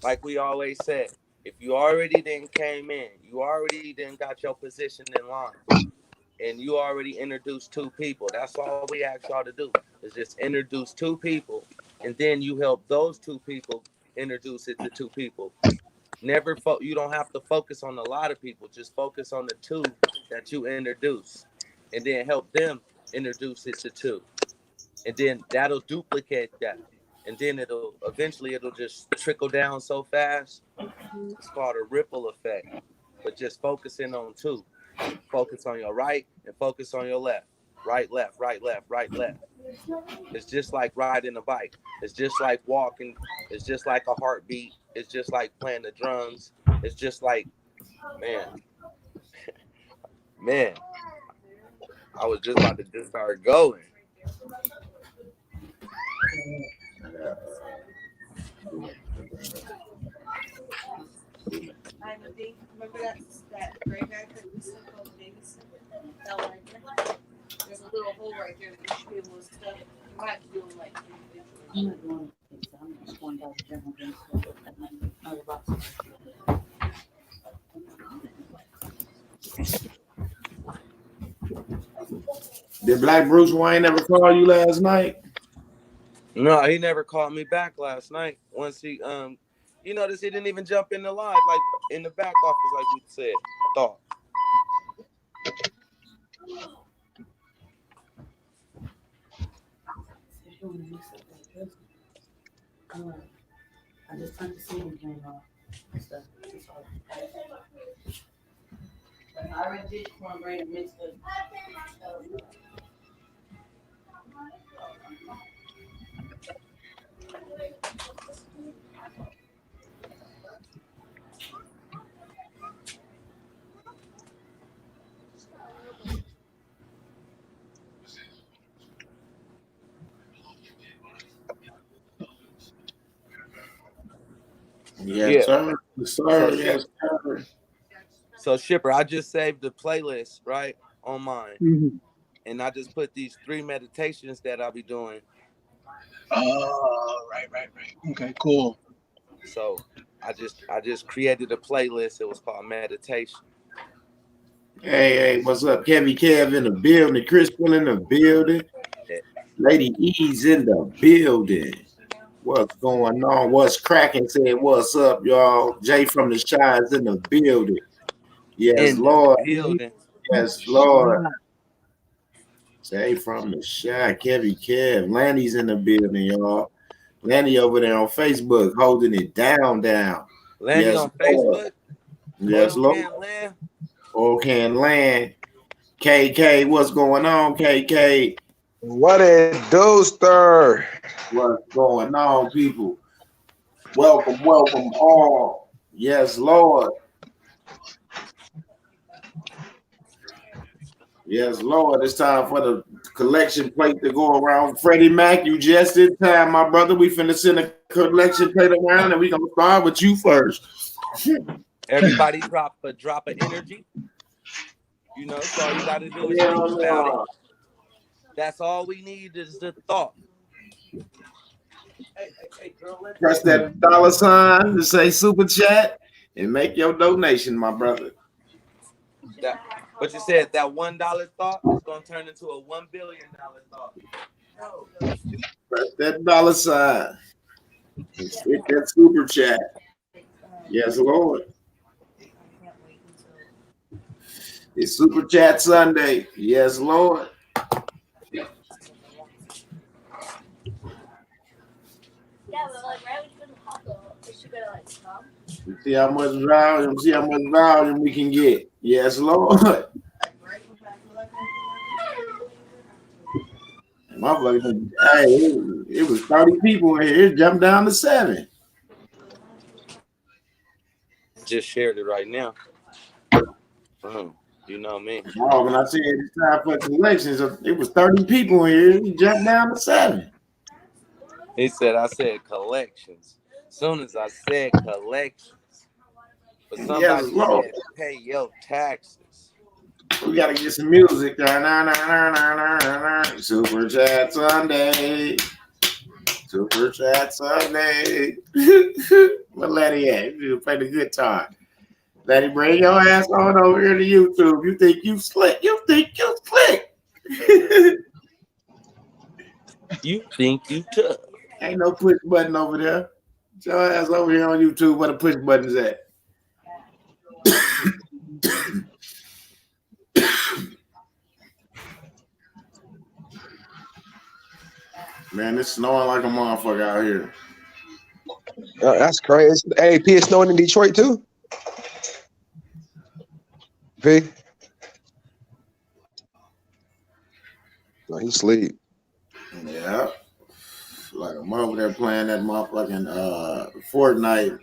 Like we always said, if you already then came in, you already then got your position in line, and you already introduced 2 people. That's all we ask y'all to do is just introduce 2 people, and then you help those 2 people introduce it to 2 people. You don't have to focus on a lot of people. Just focus on the 2 that you introduce, and then help them introduce it to 2, and then that'll duplicate that, and then it'll just trickle down so fast. It's called a ripple effect. But just focusing on 2. Focus on your right and focus on your left. Right, left, right, left, right, left. It's just like riding a bike. It's just like walking. It's just like a heartbeat. It's just like playing the drums. It's just like, man, man, I was just about to just start going. Remember that gray bag that we sent called Davidson? That one right there? There's a little hole right there that you should be able to stuff. You might be doing like individually. I'm just going down the general Did Black Bruce Wayne ever call you last night? No, he never called me back last night. Once he you notice he didn't even jump in the live like in the back office like we said. Thought. I just turned the ceiling fan off. Stuff. I already did cornbread and mixed it. Yes, sir. Yes, sir. So Shipper, I just saved the playlist right on mine, and I just put these 3 meditations that I'll be doing. Oh, right. Okay, cool. So I just created a playlist. It was called Meditation. Hey, what's up? Kevy Kev in the building. Crystal in the building. Lady E's in the building. What's going on? What's cracking? Said, what's up, y'all? Jay from the Shy is in the building. Yes, in Lord. The building. Yes, Lord. Jay from the Shy. Kevy Kev. Lanny's in the building, y'all. Lanny over there on Facebook holding it down. Lanny yes, on Facebook? Yes, Lord. Oil Can Land. KK, what's going on, KK? What it do, stir? What's going on, people? Welcome all. Yes, Lord. Yes, Lord. It's time for the collection plate to go around. Freddie Mac, you just in time, my brother. We finna send a collection plate around, and we gonna start with you first. Everybody drop a drop of energy. You know, so all you gotta do is think about it. That's all we need is the thought. Hey, girl, press that $sign to say super chat and make your donation, my brother. But you said that $1 thought is gonna turn into a $1 billion thought. Press that $sign. Hit that super chat. Yes, Lord. It's Super Chat Sunday. Yes, Lord. See how much volume we can get. Yes, Lord. Hey, it was 30 people in here. It jumped down to 7. Just shared it right now. You know me. Oh, when I said it's time for collections, it was 30 people in here. It jumped down to 7. He said, I said collections. As soon as I said collections. But somebody said pay your taxes. We gotta get some music. Super Chat Sunday. Super Chat Sunday. Where Letty at? You play the guitar. Letty, bring your ass on over here to YouTube. You think you slick? You think you slick? You think you tough? Ain't no push button over there. Get your ass over here on YouTube where the push button is at. Man, it's snowing like a motherfucker out here. That's crazy. Hey, P, it's snowing in Detroit too. P, no, he sleep. Yeah. Like I'm over there playing that motherfucking Fortnite.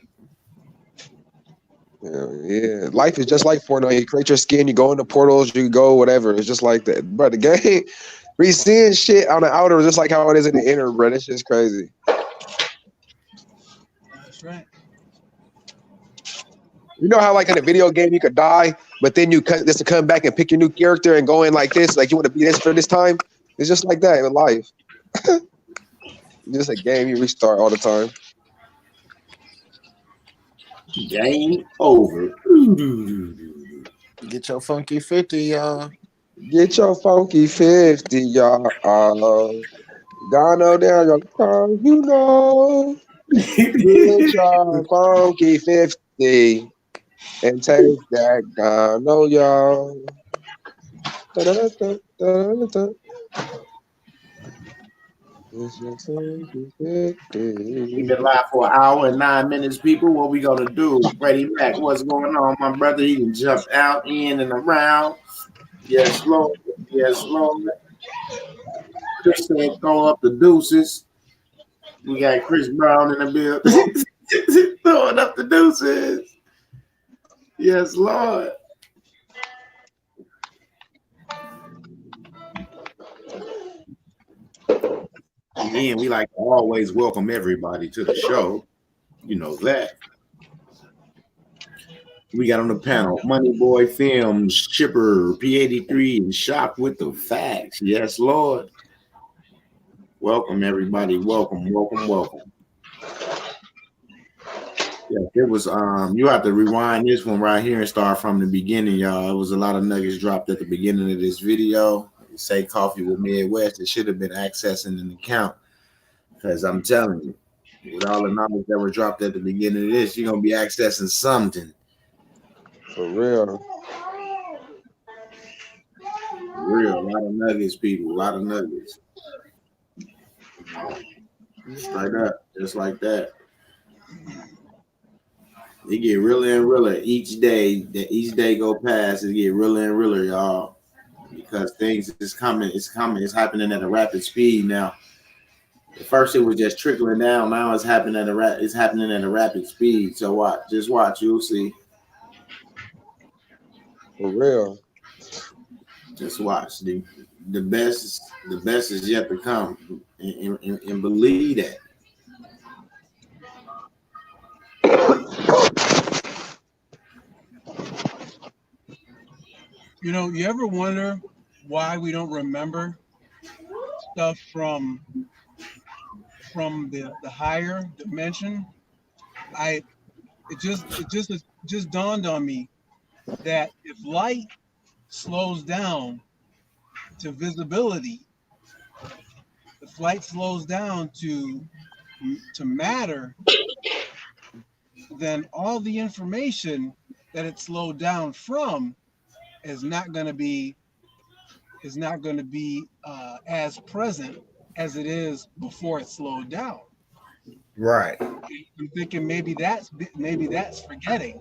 Yeah, life is just like Fortnite. You create your skin, you go into portals, you go whatever. It's just like that. But the game, we seeing shit on the outer just like how it is in the inner, bro. It's just crazy. That's right. You know how like in a video game you could die, but then you just to come back and pick your new character and go in like this, like you want to be this for this time. It's just like that in life. Just a game you restart all the time. Game over. Get your funky 50, y'all. Get your funky 50, y'all. Gone down your car, you know. Get your funky 50 and take that gano, y'all. Da-da-da-da-da-da. We've been live for an hour and 9 minutes, people. What we gonna do? Freddie Mac, what's going on, my brother? He can jump out, in, and around. Yes, Lord. Yes, Lord. Chris said throw up the deuces. We got Chris Brown in the building. Throwing up the deuces. Yes, Lord. Again, we like to always welcome everybody to the show. You know that. We got on the panel Money Boy Films, Shipper, P83, and Shop with the Facts. Yes, Lord. Welcome, everybody. Welcome, welcome, welcome. Yeah, it was you have to rewind this one right here and start from the beginning, y'all. It was a lot of nuggets dropped at the beginning of this video. Say coffee with Midwest. It should have been accessing an account. Because I'm telling you, with all the knowledge that were dropped at the beginning of this, you're gonna be accessing something. For real. Real, a lot of nuggets, people, a lot of nuggets. Straight up, just like that. It get realer and realer each day. That each day go past, it get realer and realer, y'all. Because things is coming, it's happening at a rapid speed now. At first, it was just trickling down. Now it's happening at a rapid speed. So watch, just watch, you'll see. For real. Just watch. The best is yet to come, and believe that. You know, you ever wonder why we don't remember stuff from the higher dimension? It just dawned on me that if light slows down to visibility, if light slows down to matter, then all the information that it slowed down from is not going to be as present as it is before it slowed down. Right. I'm thinking maybe that's forgetting.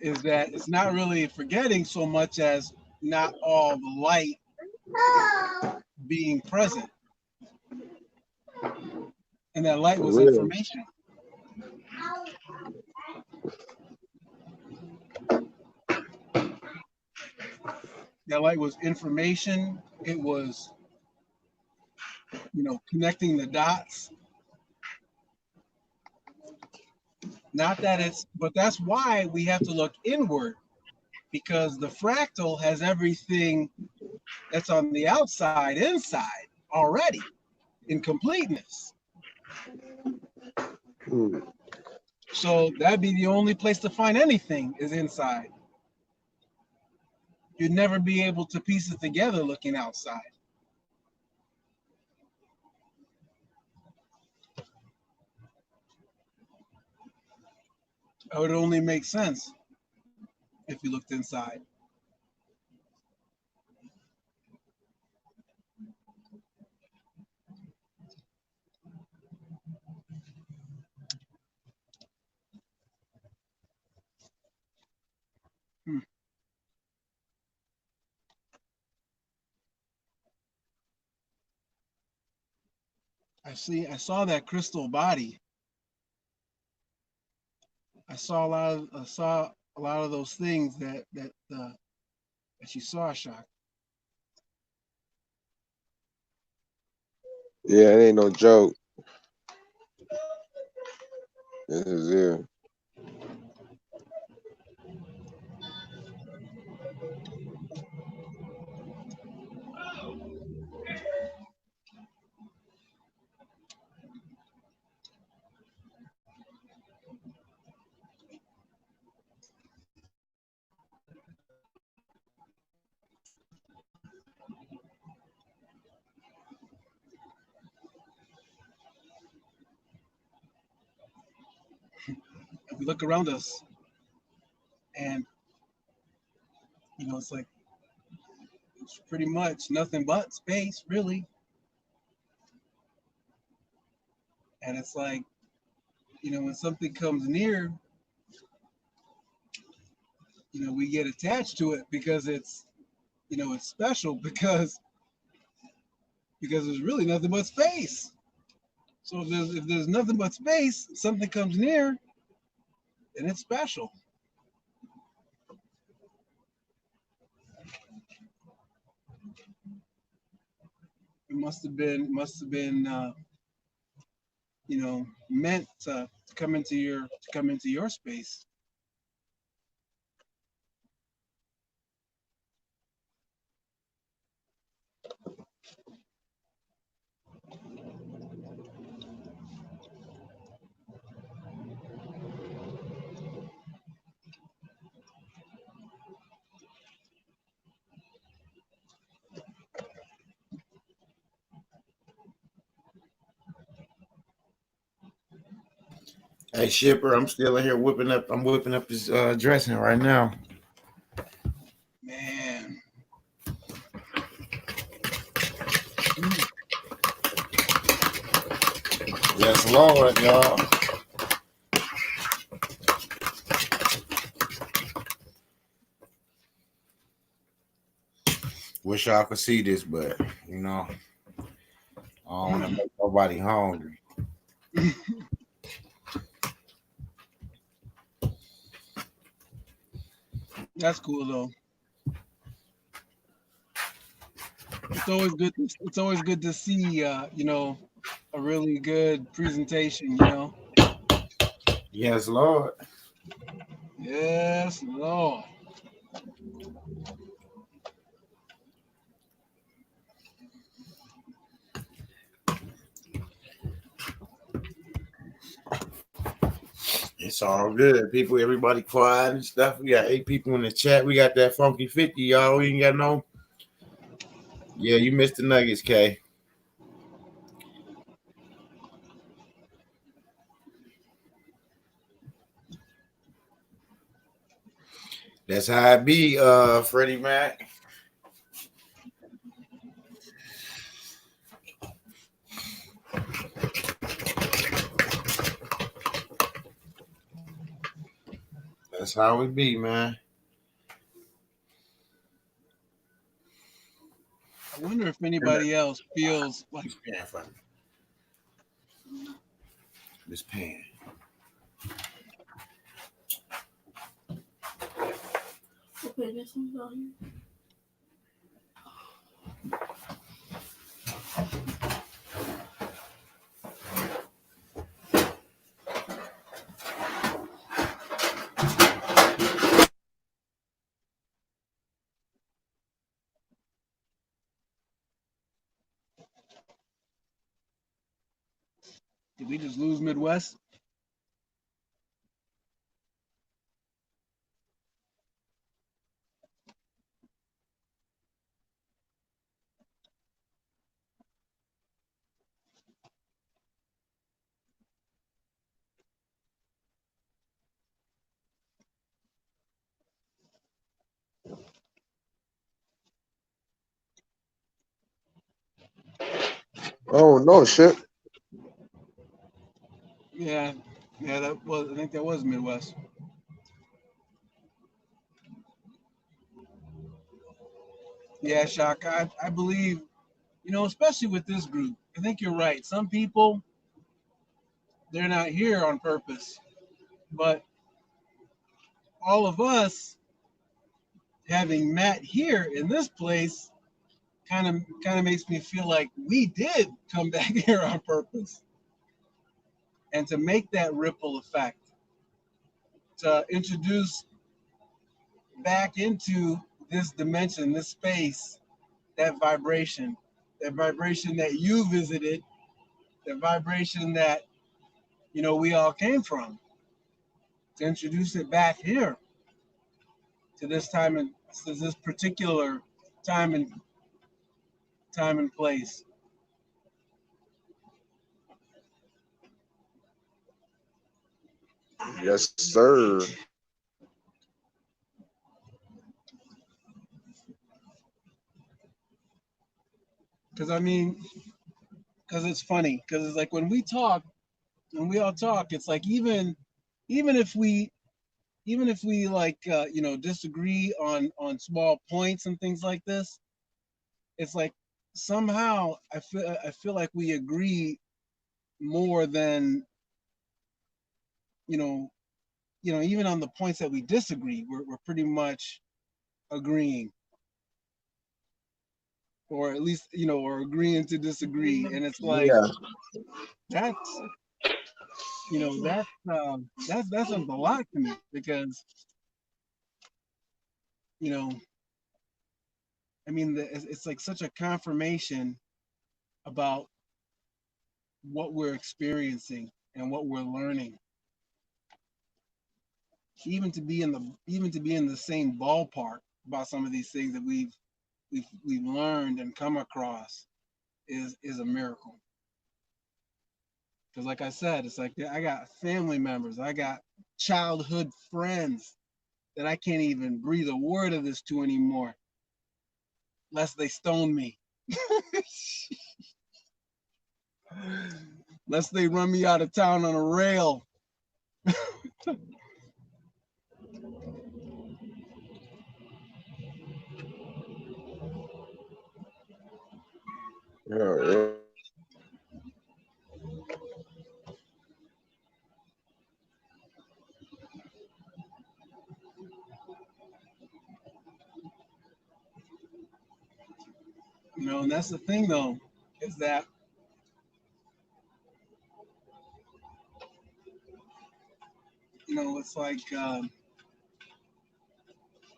Is that it's not really forgetting so much as not all the light being present, and that light was information. That light was information. It was, connecting the dots. Not that it's, but that's why we have to look inward, because the fractal has everything that's on the outside inside already in completeness. So that'd be the only place to find anything is inside. You'd never be able to piece it together looking outside. It would only make sense if you looked inside. I saw that crystal body. I saw a lot of those things that you saw, Shock. Yeah, it ain't no joke. This is it. We look around us, and it's like it's pretty much nothing but space, really. And it's like, when something comes near, we get attached to it because it's special because there's really nothing but space. So if there's nothing but space, something comes near, and it's special. It must have been meant to come into your space. Hey, Shipper, I'm still in here whipping up. I'm whipping up this dressing right now. Man. Yes, Lord, y'all. Wish y'all could see this, but I don't want to make nobody hungry. That's cool though. It's always good. It's always good to see, a really good presentation. Yes, Lord. Yes, Lord. It's all good. People, everybody quiet and stuff. We got 8 people in the chat. We got that funky 50, y'all. We ain't got no. Yeah, you missed the Nuggets, K. That's how it be, Freddie Mac. That's how it be, man. I wonder if anybody else feels like this pan. Okay, this one's on here. Did we just lose Midwest? Oh no, shit. Yeah, yeah, that was. I think that was Midwest. Yeah, Shock. I believe, especially with this group. I think you're right. Some people, they're not here on purpose, but all of us having met here in this place kind of makes me feel like we did come back here on purpose, and to make that ripple effect, to introduce back into this dimension, this space, that vibration that you visited, that vibration that we all came from, to introduce it back here to this time and to this particular time and place. Yes, sir. Because because it's funny. Because it's like when we all talk, it's like even if we like disagree on small points and things like this, it's like somehow I feel like we agree more than you know even on the points that we disagree, we're pretty much agreeing, or at least or agreeing to disagree. And it's like Yeah. that's that says a lot to me, because you know it's like such a confirmation about what we're experiencing and what we're learning, even to be in the same ballpark about some of these things that we've learned and come across is a miracle. Because like I said, it's like I got family members, I got childhood friends that I can't even breathe a word of this to anymore, lest they stone me, lest they run me out of town on a rail. Yeah. And that's the thing though, is that it's like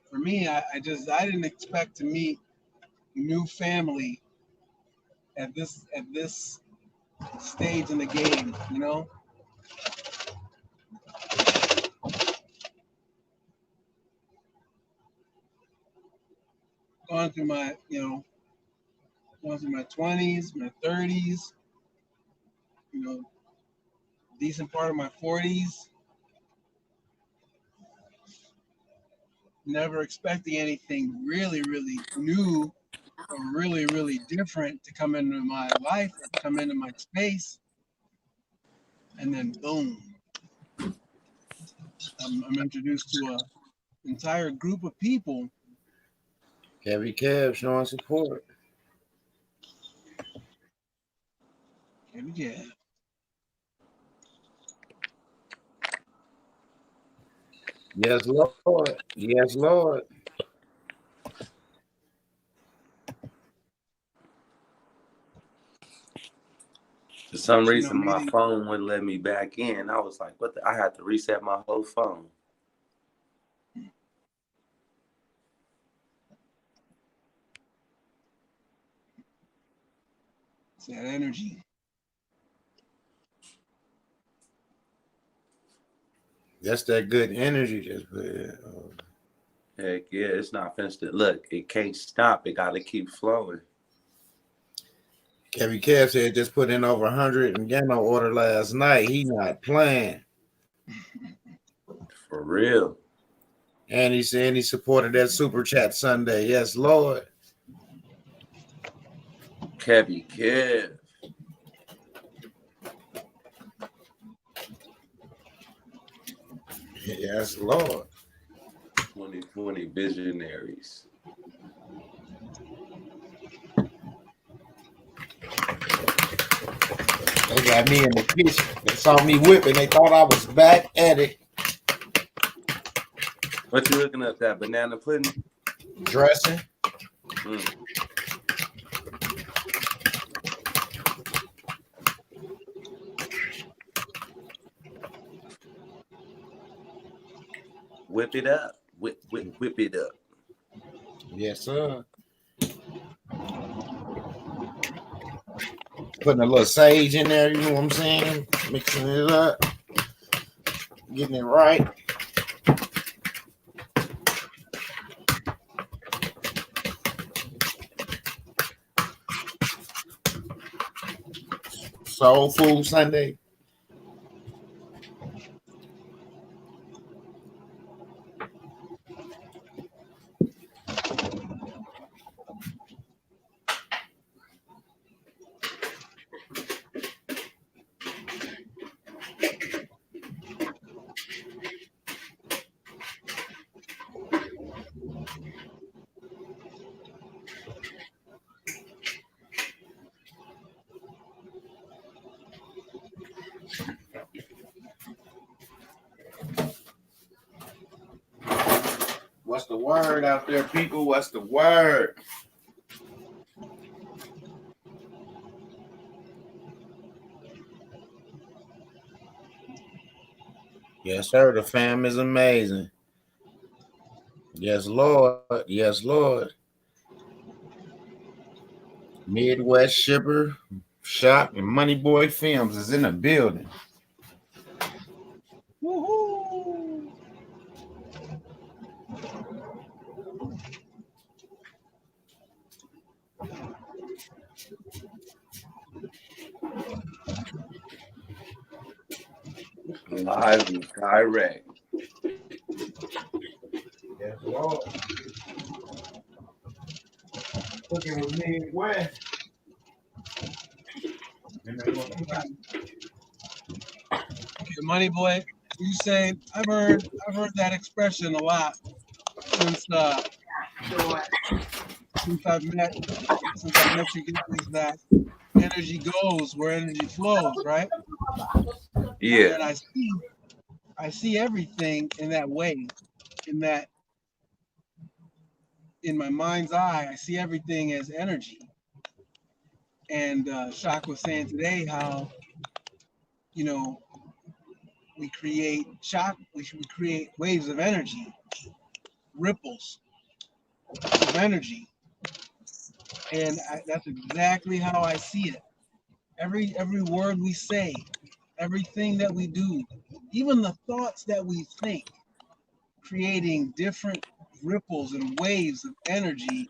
for me, I didn't expect to meet new family at this stage in the game. Going through my going through my 20s, my 30s, you know, decent part of my 40s, never expecting anything really, really new or really, really different to come into my life or come into my space. And then boom, I'm introduced to an entire group of people. Heavy Kev showing support. Yeah. Yes, Lord. Yes, Lord. For some reason, my Meeting. phone wouldn't let me back in. I was like, what I had to reset my whole phone. It's that energy. That's that good energy. Heck yeah, it's not finished. Look, it can't stop. It got to keep flowing. Kevin Kev said just put in over 100 in Gano order last night. He not playing. For real. And he said he supported that super chat Sunday. Yes, Lord. Kevy Kev. Yes, Lord. 2020 visionaries. They got me in the kitchen. They saw me whipping. They thought I was back at it. What you looking at? That banana pudding? Dressing. Whip it up. Whip it up. Yes, sir. Putting a little sage in there, you know what I'm saying? Mixing it up. Getting it right. Soul Food Sunday. What's the word out there, people? What's the word? Yes, sir. The fam is amazing. Yes, Lord. Yes, Lord. Midwest Shipper Shop and Money Boy Films is in the building. Woohoo! Live and direct. Yes, Lord. Cooking with Midwest. Okay, Money Boy, you say I've heard that expression a lot since I've met you guys, that energy goes where energy flows, right? Yeah. And I see everything in that way, in my mind's eye, I see everything as energy. And Shock was saying today how, you know, we create waves of energy, ripples of energy. And that's exactly how I see it. Every word we say, everything that we do, even the thoughts that we think, creating different ripples and waves of energy,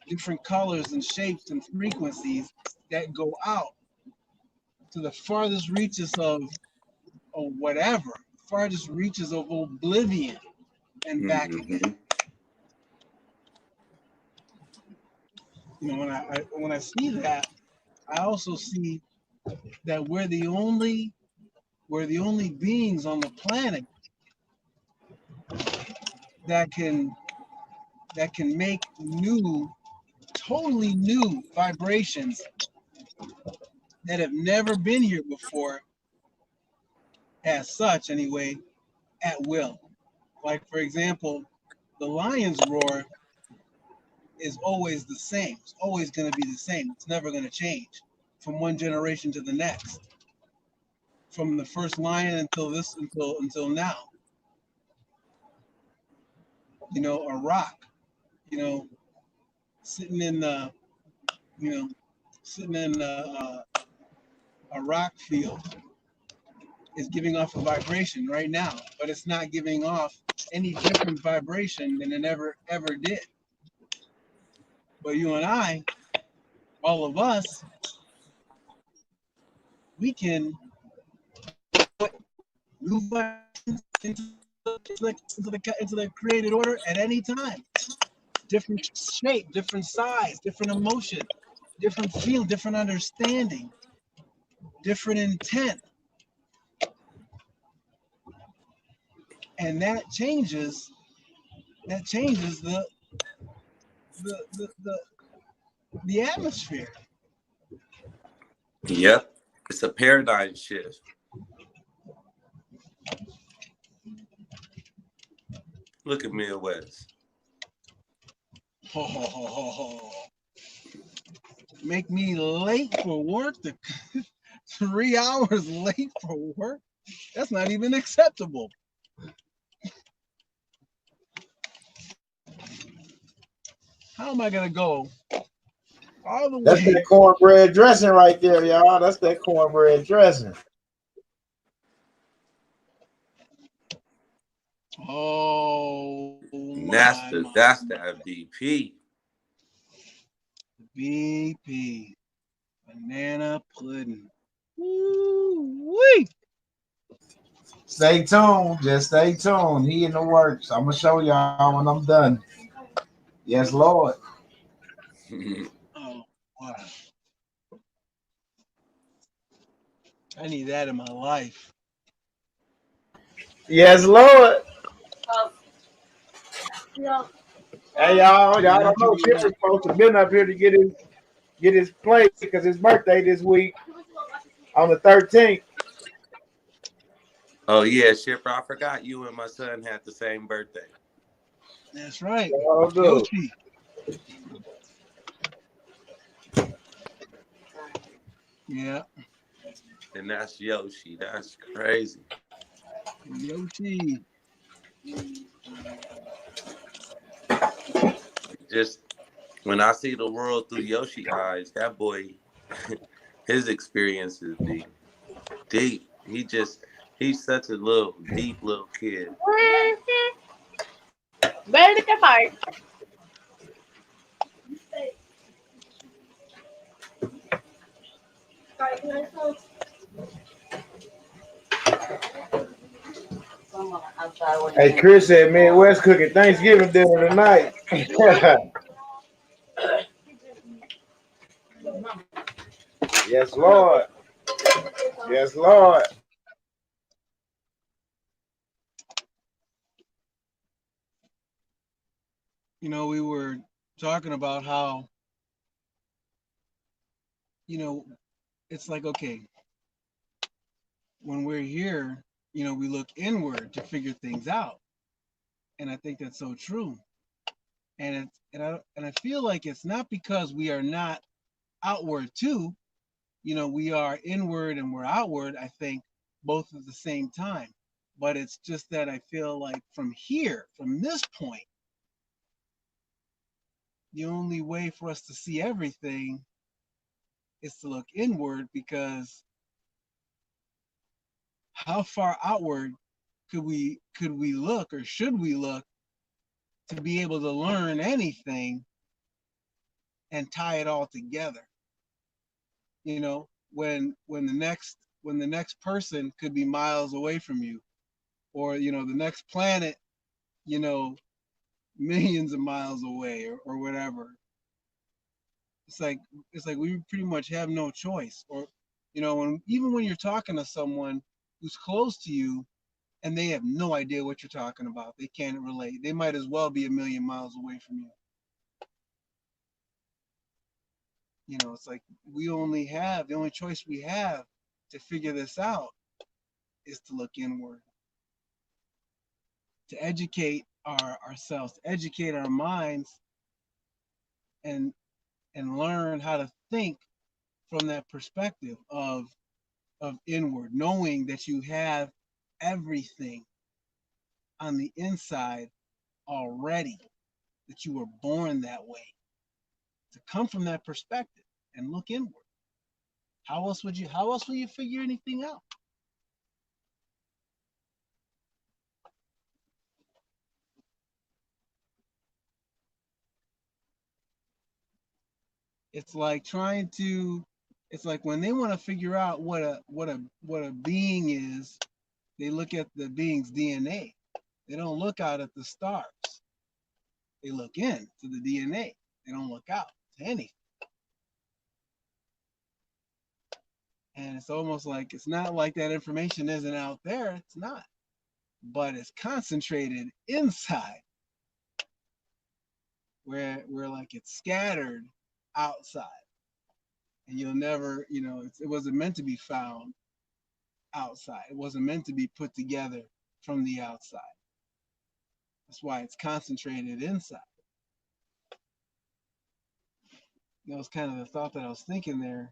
different colors and shapes and frequencies that go out to the farthest reaches of whatever, farthest reaches of oblivion and back again. You know, when I see that, I also see that we're the only beings on the planet that can make totally new vibrations that have never been here before, as such anyway, at will. Like, for example, the lion's roar is always the same. It's always going to be the same. It's never going to change from one generation to the next, from the first lion until now. You know, a rock, you know, sitting in the, sitting in a rock field, is giving off a vibration right now, but it's not giving off any different vibration than it ever did. But you and I, all of us, we can put new vibrations into the created order at any time. Different shape, different size, different emotion, different feel, different understanding, different intent. And that changes the the the, the, the atmosphere. Yep. It's a paradigm shift. Look at Midwest. Make me late for work, 3 hours late for work. That's not even acceptable. How am I gonna go all the way? That's that cornbread dressing right there, y'all. That's that cornbread dressing. Oh, That's the BP. BP, banana pudding. Woo-wee. Stay tuned. Just stay tuned. He in the works. I'm gonna show y'all when I'm done. Yes, Lord. Oh, wow. I need that in my life. Yes, Lord. Hey, y'all don't know Chipper's supposed to been up here to get his plate because his birthday this week on the 13th. Oh yeah, Shipper, I forgot you and my son had the same birthday. That's right. Oh, good. Yoshi. Yeah. And that's Yoshi. That's crazy. Yoshi. Just when I see the world through Yoshi eyes, that boy, his experiences be deep. He's such a little deep little kid. Better the part. Hey, Chris said Midwest cooking Thanksgiving dinner tonight. Yes, Lord. Yes, Lord. You know, we were talking about how, you know, it's like, okay, when we're here, you know, we look inward to figure things out. And I think that's so true. And I feel like it's not because we are not outward too. You know, we are inward and we're outward, I think, both at the same time. But it's just that I feel like from here, from this point, the only way for us to see everything is to look inward, because how far outward could we look, or should we look, to be able to learn anything and tie it all together? You know, when the next person could be miles away from you, or you know, the next planet, you know, millions of miles away, or whatever. It's like we pretty much have no choice. Or you know, even when you're talking to someone who's close to you and they have no idea what you're talking about, they can't relate. They might as well be a million miles away from you. You know, it's like the only choice we have to figure this out is to look inward, to educate ourselves, to educate our minds, and learn how to think from that perspective of inward, knowing that you have everything on the inside already, that you were born that way. To come from that perspective and look inward. How else will you figure anything out? It's like trying to. It's like when they want to figure out what a being is, they look at the being's DNA. They don't look out at the stars. They look in to the DNA. They don't look out to anything. And it's almost like it's not like that information isn't out there. It's not. But it's concentrated inside where like it's scattered outside. And you'll never, it wasn't meant to be found outside. It wasn't meant to be put together from the outside. That's why it's concentrated inside. That was kind of the thought that I was thinking there,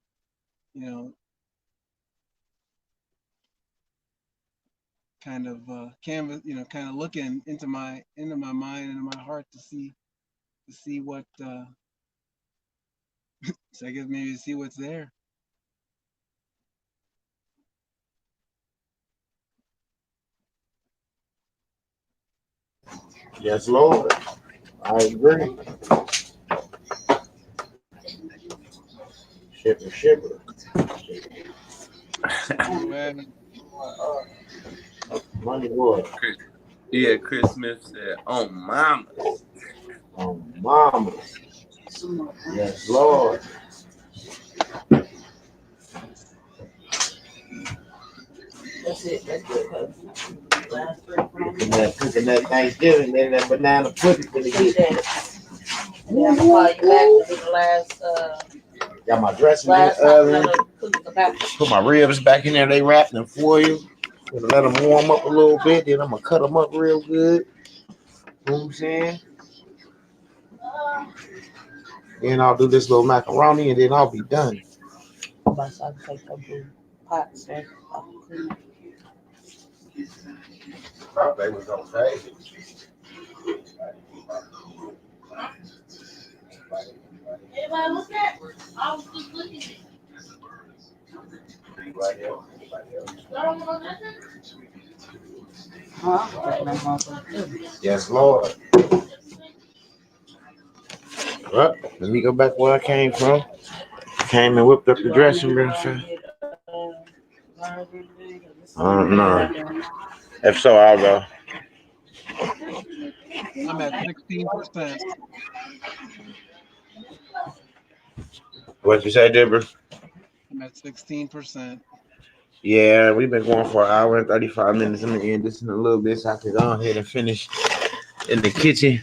kind of canvas, kind of looking into my mind and my heart to see what so I guess maybe to see what's there. Yes, Lord. I agree. Shipper. Money boy. Yeah, Chris Smith said, "Oh, mamas." Oh, mamas. Yes, Lord. That's it. That's good. Cooking that Thanksgiving, then that banana pudding for the get. And then I'm gonna call you back to do the last. Got my dressing in the oven. Put my ribs back in there. They wrapped in foil. Gonna let them warm up a little bit. Then I'm gonna cut them up real good. You know what I'm saying? Then I'll do this little macaroni, and then I'll be done. So I can take a blue pot, so I can clean it. They was okay. Anybody look at? I was just looking at it. Yes, Lord. Well, let me go back where I came from. Came and whipped up the dressing room. I don't know. If so, I'll go. I'm at 16%. What you say, Deborah? I'm at 16%. Yeah, we've been going for an hour and 35 minutes. I'm gonna end this in a little bit so I can go ahead and finish in the kitchen.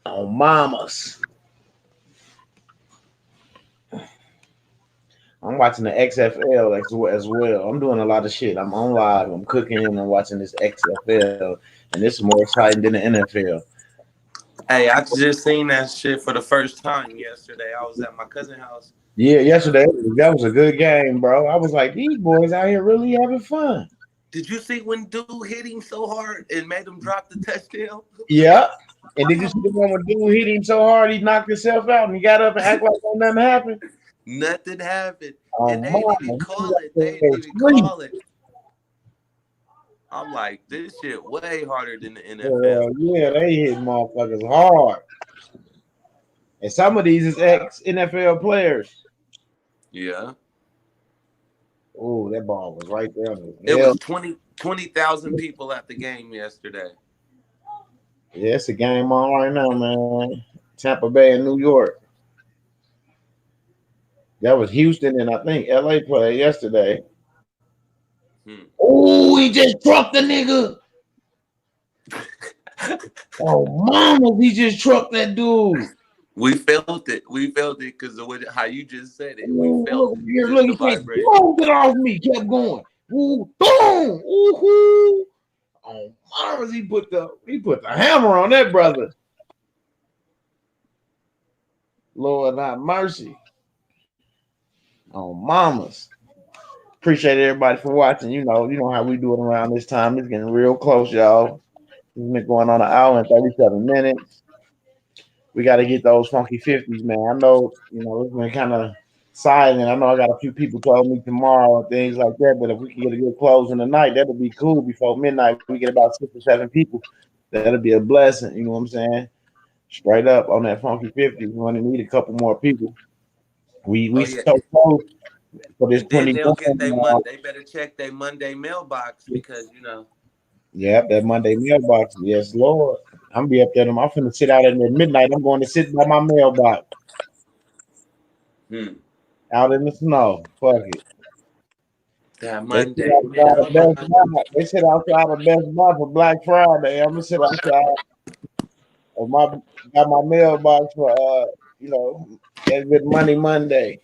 Oh, mamas. I'm watching the XFL as well. I'm doing a lot of shit. I'm on live. I'm cooking and I'm watching this XFL, and this is more exciting than the NFL. Hey, I just seen that shit for the first time yesterday. I was at my cousin's house. Yeah, yesterday that was a good game, bro. I was like, these boys out here really having fun. Did you see when dude hit him so hard and made him drop the touchdown? Yeah. And did you see the one when dude hit him so hard he knocked himself out and he got up and acted like nothing happened? Nothing happened. Oh, and they didn't even call it. They didn't even call it. I'm like, this shit way harder than the NFL. Yeah, they hit motherfuckers hard. And some of these is ex-NFL players. Yeah. Oh, that ball was right there. It was 20,000 people at the game yesterday. Yeah, it's a game on right now, man. Tampa Bay and New York. That was Houston and I think LA played yesterday. Oh, he just trucked the nigga. Oh, mama, he just trucked that dude. We felt it. We felt it because of how you just said it. We felt it. Here, look, he can't get off me. Kept going. Ooh, boom. Ooh. Oh, mama, he put the hammer on that brother. Lord have mercy. Oh, mamas. Appreciate everybody for watching. You know how we do it around this time. It's getting real close, y'all. It's been going on an hour and 37 minutes. We got to get those funky 50s, man. I know, it's been kind of silent. I know I got a few people told me tomorrow and things like that, but if we can get a good close in the night, that'll be cool. Before midnight, we get about 6 or 7 people. That'll be a blessing. You know what I'm saying? Straight up on that Funky 50. We only need a couple more people. We Oh yeah. so close for this Then they'll 21. get they better check their Monday mailbox because Yeah, that Monday mailbox. Yes, Lord. I'm be up there. I'm finna sit out at midnight. I'm going to sit by my mailbox out in the snow. Fuck it. that They sit Monday outside of mailbox. Best Buy. They sit outside of Best Buy for Black Friday. I'm gonna sit outside of my mailbox for that good money Monday.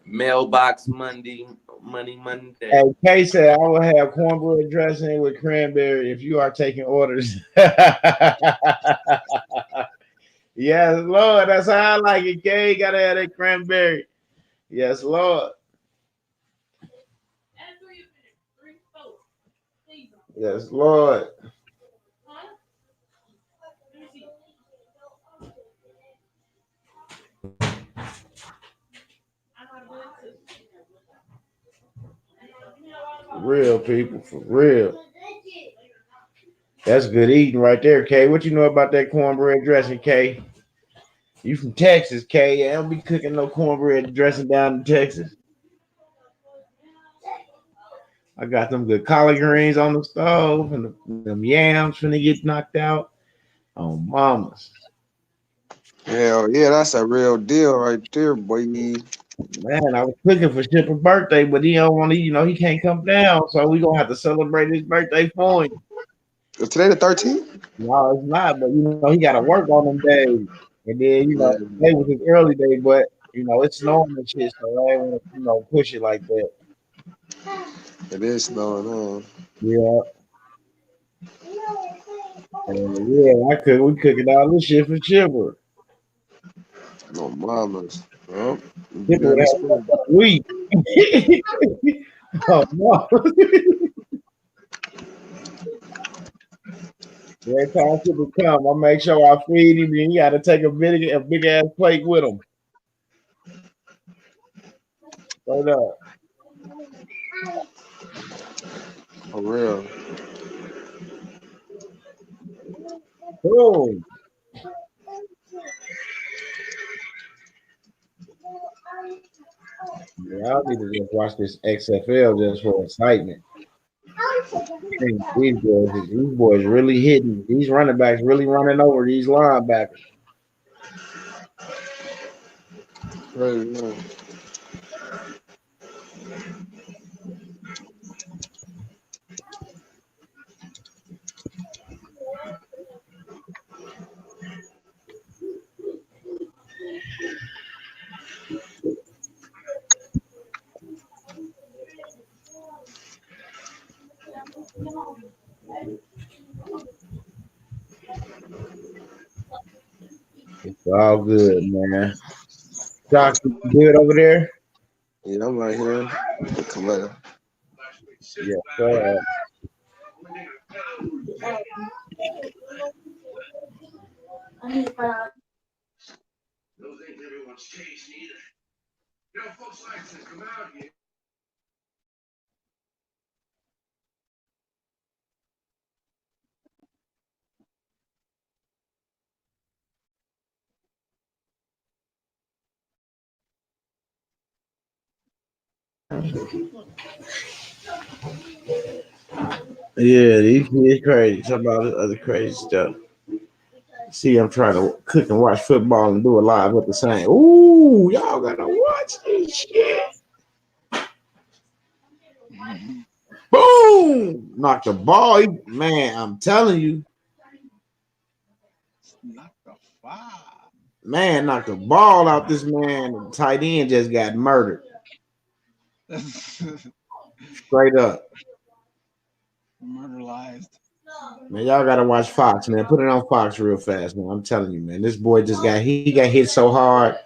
Mailbox Monday. Hey, Kay said I will have cornbread dressing with cranberry if you are taking orders. Yes, Lord. That's how I like it, Kay. Gotta have that cranberry. Yes, Lord. Yes, Lord. For real, people. For real. That's good eating right there, Kay. What you know about that cornbread dressing, Kay? You from Texas, Kay. I don't be cooking no cornbread dressing down in Texas. I got them good collard greens on the stove and them yams finna get knocked out. Oh, mamas. Hell yeah, that's a real deal right there, boy. Man, I was cooking for Chipper's birthday, but he don't want to, he can't come down. So we gonna have to celebrate his birthday for him. Is today the 13th? No, it's not, but he gotta work on them days. And then, Yeah, today was his early day, but it's snowing and shit, so I ain't wanna, push it like that. it is snowing on. Yeah. And yeah, we cooking all this shit for Chipper. No mamas. Well, Chipper good would this have spring. a week. Oh no. Every time Chipper come, I make sure I feed him, and he gotta take a big ass plate with him. Straight up. For real. Boom. Yeah, I need to just watch this XFL just for excitement. These boys really hitting. These running backs really running over these linebackers. Right, yeah. It's all good, man. Doc, you good over there? Yeah, I'm right here. Come later. Yeah, yeah, these kids crazy. Talk about this other crazy stuff. See, I'm trying to cook and watch football and do it live at the same. Ooh, y'all gotta watch this shit. Boom! Knock the ball. Man, I'm telling you. Man, knocked the ball out this man. The tight end just got murdered. Straight up. Murderized. Man, y'all gotta watch Fox, man. Put it on Fox real fast, man. I'm telling you, man. This boy he got hit so hard.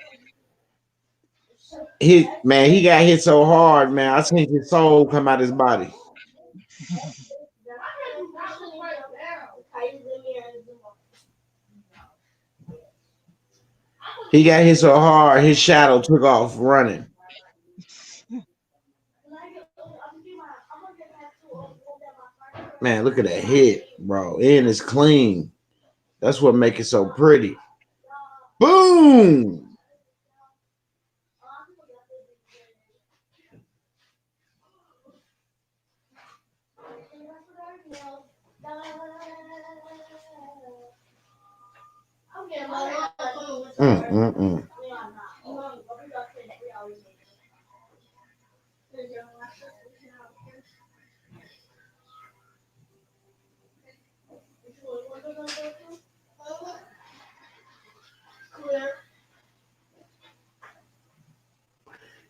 He got hit so hard, man. I seen his soul come out his body. He got hit so hard, his shadow took off running. Man, look at that hit, bro. And it's clean. That's what makes it so pretty. Boom. Mm.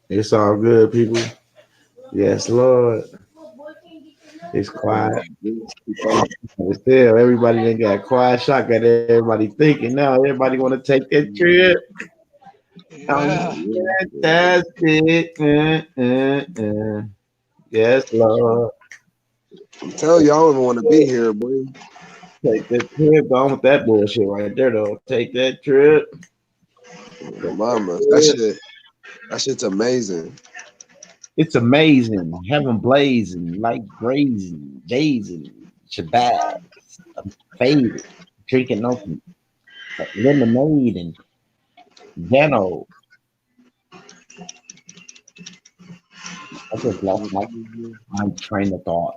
It's all good, people. Yes, Lord. It's quiet. But still, everybody that got quiet shot got everybody thinking now. Everybody want to take that trip. Yeah. Fantastic. Yes, Lord. I'm telling you, I don't even want to be here, boy. Take that trip. On with that bullshit right there, though. Take that trip. Mama, that shit's amazing. It's amazing. Heaven blazing, light grazing, dazing, Shabbat, faded, drinking open lemonade and Dano. I just lost my train of thought.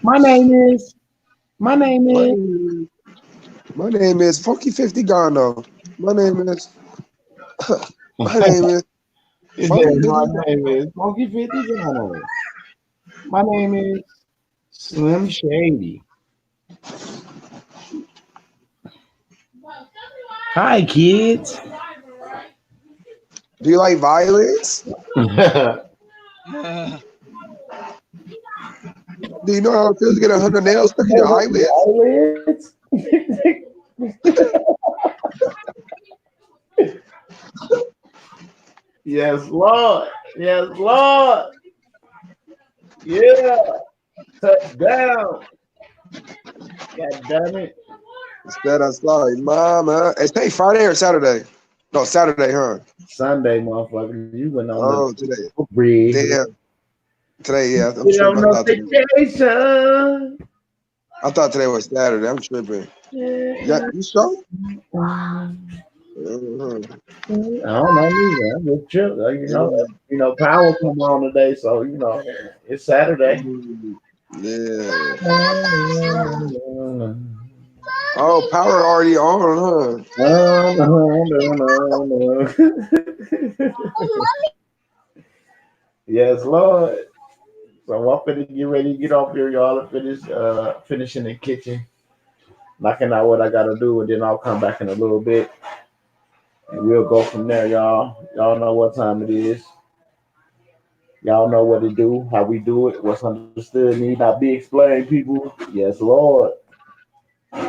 My name is. My name My is. name my name is Funky 50 Gano. My name is my name is He Funky said, 50 my Gano. name is Funky 50 Gano. My name is Slim Shady. Hi, kids. Do you like violence? Do you know how it feels to get 100 nails stuck in your eyelids? Eyelids? Yes, Lord. Yes, Lord. Yeah. Touchdown. God damn it. Instead, I saw it. Mama. It's today Friday or Saturday? No, Saturday, huh? Sunday, motherfucker. You went on the Oh, today. bridge. Damn. Today, yeah. I'm You tripping. on no vacation. I thought today was Saturday. I'm tripping. Yeah, you sure? I don't know neither. I'm just chill. Power come on today, so it's Saturday. Yeah. Oh, power already on, Yes, Lord. So I'm finna get ready to get off here, y'all, and finish in the kitchen, knocking out what I gotta do, and then I'll come back in a little bit, and we'll go from there, y'all. Y'all know what time it is. Y'all know what to do, how we do it, what's understood need not be explained, people. Yes, Lord.